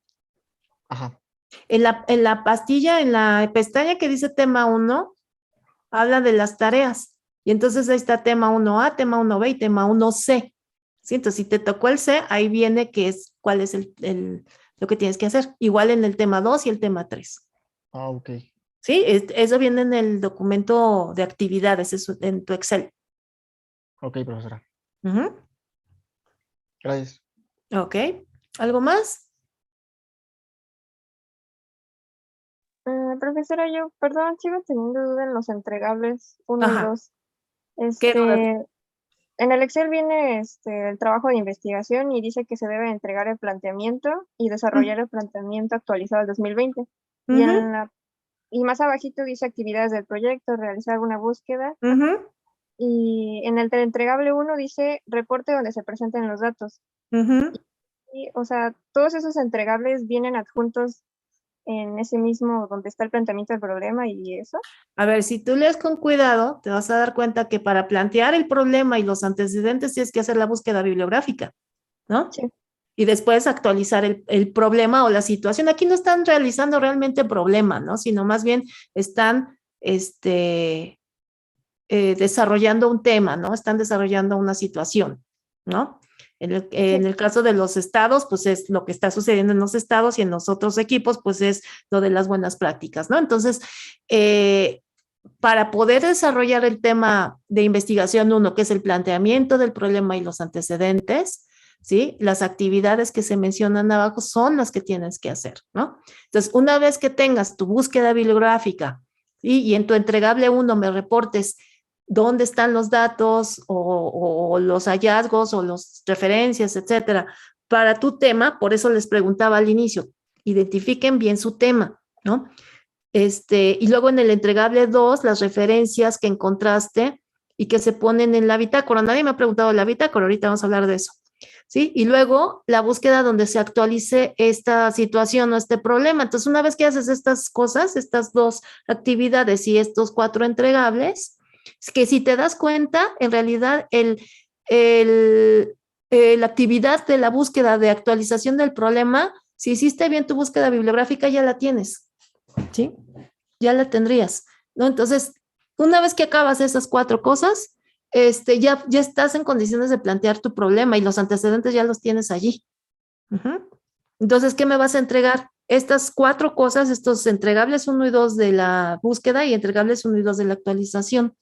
Speaker 6: Ajá.
Speaker 1: en la pastilla, en la pestaña que dice tema 1, habla de las tareas. Y entonces ahí está tema 1A, tema 1B y tema 1C. ¿Sí? Entonces, si te tocó el C, ahí viene cuál es lo que tienes que hacer. Igual en el tema 2 y el tema 3.
Speaker 6: Ok.
Speaker 1: ¿Sí? Eso viene en el documento de actividades, eso, en tu Excel.
Speaker 6: Ok, profesora.
Speaker 1: Uh-huh.
Speaker 6: Gracias.
Speaker 1: Ok. ¿Algo más?
Speaker 8: Profesora, yo, perdón, sigo teniendo duda en los entregables 1 y 2.
Speaker 1: ¿Qué duda?
Speaker 8: En el Excel viene el trabajo de investigación y dice que se debe entregar el planteamiento y desarrollar el planteamiento actualizado del 2020. Y más abajito dice actividades del proyecto, realizar una búsqueda. Y en el entregable 1 dice reporte donde se presenten los datos. Y, o sea, todos esos entregables vienen adjuntos en ese mismo donde está el planteamiento del problema y eso.
Speaker 1: A ver, si tú lees con cuidado, te vas a dar cuenta que para plantear el problema y los antecedentes tienes que hacer la búsqueda bibliográfica, ¿no?
Speaker 8: Sí.
Speaker 1: Y después actualizar el problema o la situación. Aquí no están realizando realmente problema, ¿no? Sino más bien están desarrollando un tema, ¿no? Están desarrollando una situación, ¿no? En el caso de los estados, pues es lo que está sucediendo en los estados y en los otros equipos, pues es lo de las buenas prácticas, ¿no? Entonces, para poder desarrollar el tema de investigación 1, que es el planteamiento del problema y los antecedentes, ¿sí? Las actividades que se mencionan abajo son las que tienes que hacer, ¿no? Entonces, una vez que tengas tu búsqueda bibliográfica, ¿sí? Y en tu entregable 1 me reportes dónde están los datos o los hallazgos o las referencias, etcétera, para tu tema, por eso les preguntaba al inicio, identifiquen bien su tema, ¿no? Y luego en el entregable 2, las referencias que encontraste y que se ponen en la bitácora. Nadie me ha preguntado la bitácora, ahorita vamos a hablar de eso. ¿Sí? Y luego la búsqueda donde se actualice esta situación o este problema. Entonces, una vez que haces estas cosas, estas 2 actividades y estos 4 entregables, es que si te das cuenta, en realidad la actividad de la búsqueda de actualización del problema, si hiciste bien tu búsqueda bibliográfica, ya la tienes, ¿sí? Ya la tendrías, ¿no? Entonces, una vez que acabas esas 4 cosas, ya estás en condiciones de plantear tu problema y los antecedentes ya los tienes allí. Entonces, ¿qué me vas a entregar? Estas 4 cosas, estos entregables 1 y 2 de la búsqueda y entregables 1 y 2 de la actualización.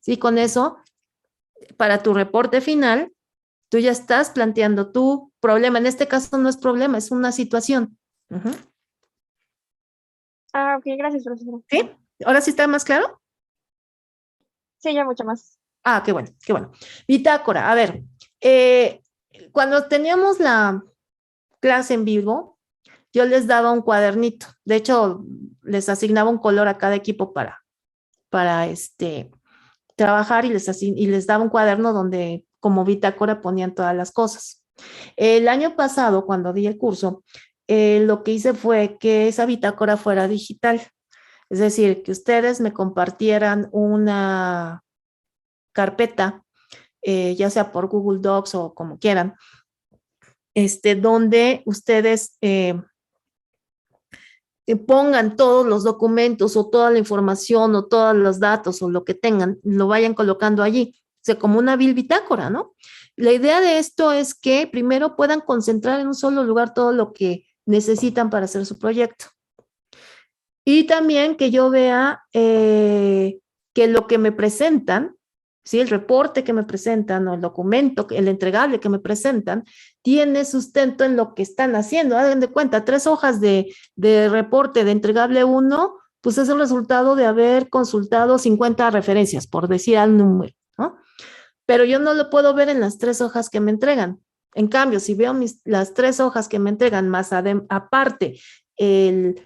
Speaker 1: Sí, con eso, para tu reporte final, tú ya estás planteando tu problema. En este caso no es problema, es una situación.
Speaker 8: Ok, gracias, profesora.
Speaker 1: ¿Sí? ¿Ahora sí está más claro?
Speaker 8: Sí, ya mucho más.
Speaker 1: Qué bueno, qué bueno. Bitácora, a ver, cuando teníamos la clase en vivo, yo les daba un cuadernito. De hecho, les asignaba un color a cada equipo para trabajar y les daba un cuaderno donde como bitácora ponían todas las cosas. El año pasado, cuando di el curso, lo que hice fue que esa bitácora fuera digital. Es decir, que ustedes me compartieran una carpeta, ya sea por Google Docs o como quieran, donde ustedes pongan todos los documentos o toda la información o todos los datos o lo que tengan, lo vayan colocando allí, o sea, como una bitácora, ¿no? La idea de esto es que primero puedan concentrar en un solo lugar todo lo que necesitan para hacer su proyecto. Y también que yo vea que lo que me presentan, ¿sí? El reporte que me presentan o el documento, el entregable que me presentan, tiene sustento en lo que están haciendo. Hagan de cuenta, 3 hojas de reporte de entregable 1, pues es el resultado de haber consultado 50 referencias, por decir al número, ¿no? Pero yo no lo puedo ver en las 3 hojas que me entregan. En cambio, si veo las 3 hojas que me entregan, más aparte el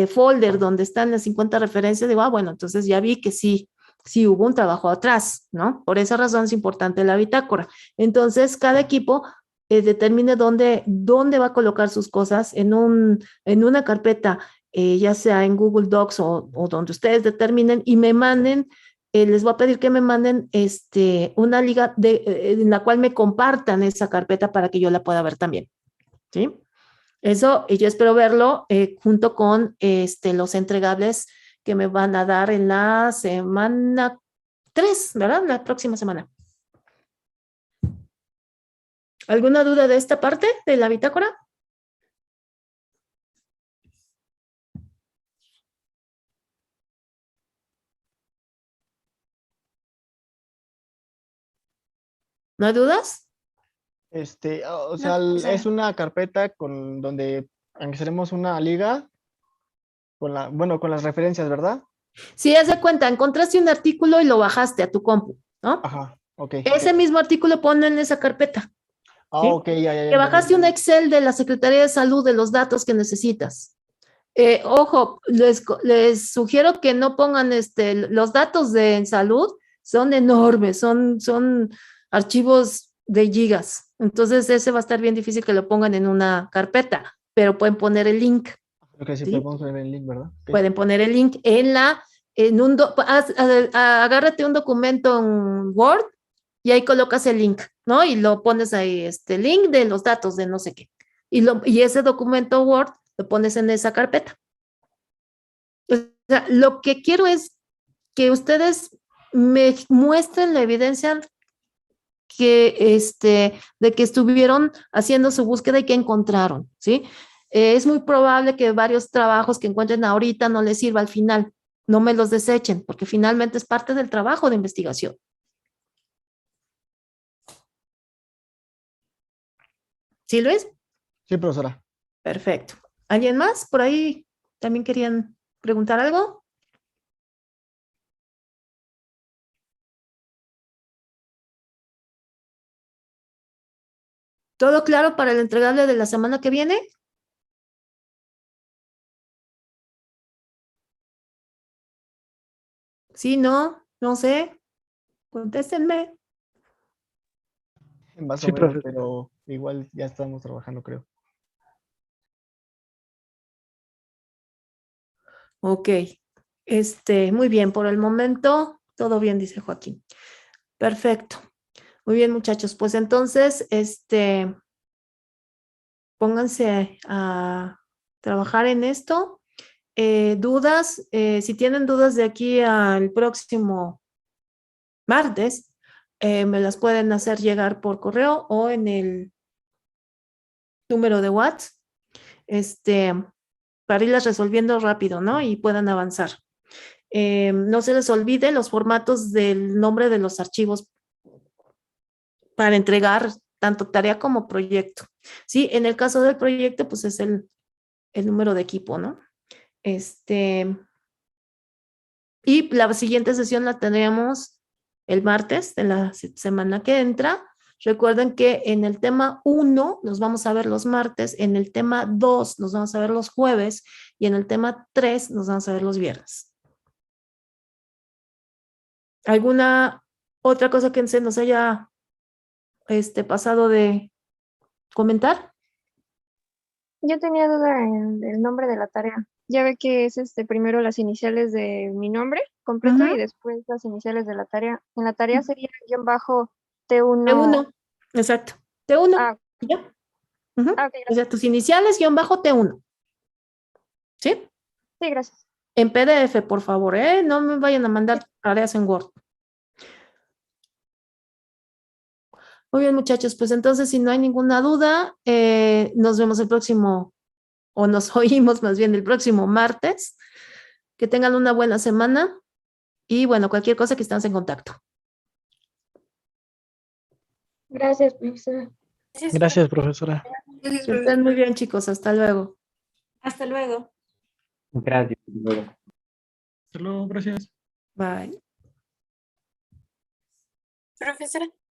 Speaker 1: folder donde están las 50 referencias, digo, bueno, entonces ya vi que sí hubo un trabajo atrás, ¿no? Por esa razón es importante la bitácora. Entonces, cada equipo determine dónde va a colocar sus cosas en una carpeta, ya sea en Google Docs o donde ustedes determinen y me manden, les voy a pedir que me manden una liga en la cual me compartan esa carpeta para que yo la pueda ver también, ¿sí? Eso, y yo espero verlo junto con los entregables que me van a dar en la semana 3, ¿verdad? La próxima semana. ¿Alguna duda de esta parte de la bitácora? ¿No hay dudas?
Speaker 6: O sea, es una carpeta con donde anexaremos una liga con las referencias, ¿verdad?
Speaker 1: Sí, haz de cuenta, encontraste un artículo y lo bajaste a tu compu, ¿no?
Speaker 6: Ajá, ok.
Speaker 1: Ese mismo artículo ponlo en esa carpeta. ¿sí?
Speaker 6: Ok, ya.
Speaker 1: Que bajaste un Excel de la Secretaría de Salud de los datos que necesitas. Ojo, les sugiero que no pongan los datos de salud, son enormes, son archivos de gigas. Entonces, ese va a estar bien difícil que lo pongan en una carpeta, pero pueden poner el link.
Speaker 6: Ok, sí,
Speaker 1: ¿sí?
Speaker 6: podemos poner el link, ¿verdad? Okay.
Speaker 1: Pueden poner el link agárrate un documento en Word y ahí colocas el link, ¿no? Y lo pones ahí, link de los datos de no sé qué. Y ese documento Word lo pones en esa carpeta. O sea, lo que quiero es que ustedes me muestren la evidencia de que estuvieron haciendo su búsqueda y que encontraron, ¿sí? Es muy probable que varios trabajos que encuentren ahorita no les sirva al final. No me los desechen, porque finalmente es parte del trabajo de investigación. ¿Sí, Luis?
Speaker 6: Sí, profesora.
Speaker 1: Perfecto. ¿Alguien más? Por ahí también querían preguntar algo. ¿Todo claro para el entregable de la semana que viene? Sí, no, no sé. Contéstenme.
Speaker 6: Más
Speaker 9: Sí,
Speaker 6: o menos,
Speaker 9: profe.
Speaker 6: pero igual ya estamos trabajando, creo.
Speaker 1: Ok. Muy bien, por el momento, todo bien, dice Joaquín. Perfecto. Muy bien, muchachos. Pues entonces, pónganse a trabajar en esto. Dudas, si tienen dudas de aquí al próximo martes, me las pueden hacer llegar por correo o en el número de WhatsApp, para irlas resolviendo rápido, ¿no? Y puedan avanzar. No se les olvide los formatos del nombre de los archivos para entregar tanto tarea como proyecto. Sí, en el caso del proyecto, pues es el número de equipo, ¿no? Y la siguiente sesión la tendremos el martes de la semana que entra. Recuerden que en el tema 1 nos vamos a ver los martes, en el tema 2 nos vamos a ver los jueves y en el tema 3 nos vamos a ver los viernes. ¿Alguna otra cosa que se nos haya pasado de comentar?
Speaker 8: Yo tenía duda en el nombre de la tarea. Ya ve que es primero las iniciales de mi nombre completo y después las iniciales de la tarea. En la tarea sería _T1.
Speaker 1: T1, exacto. T1.
Speaker 8: Ah,
Speaker 1: ¿Ya?
Speaker 8: ok,
Speaker 1: O
Speaker 8: gracias.
Speaker 1: sea, tus iniciales _T1. ¿Sí?
Speaker 8: Sí, gracias.
Speaker 1: En PDF, por favor, ¿eh? No me vayan a mandar tareas en Word. Muy bien, muchachos, pues entonces, si no hay ninguna duda, nos vemos el próximo, o nos oímos más bien el próximo martes. Que tengan una buena semana y bueno, cualquier cosa que estemos en contacto.
Speaker 5: Gracias, profesora.
Speaker 6: Gracias, profesora.
Speaker 1: Que estén muy bien, chicos. Hasta luego.
Speaker 12: Hasta luego.
Speaker 2: Gracias. Luego.
Speaker 9: Hasta luego, gracias.
Speaker 1: Bye.
Speaker 11: Profesora.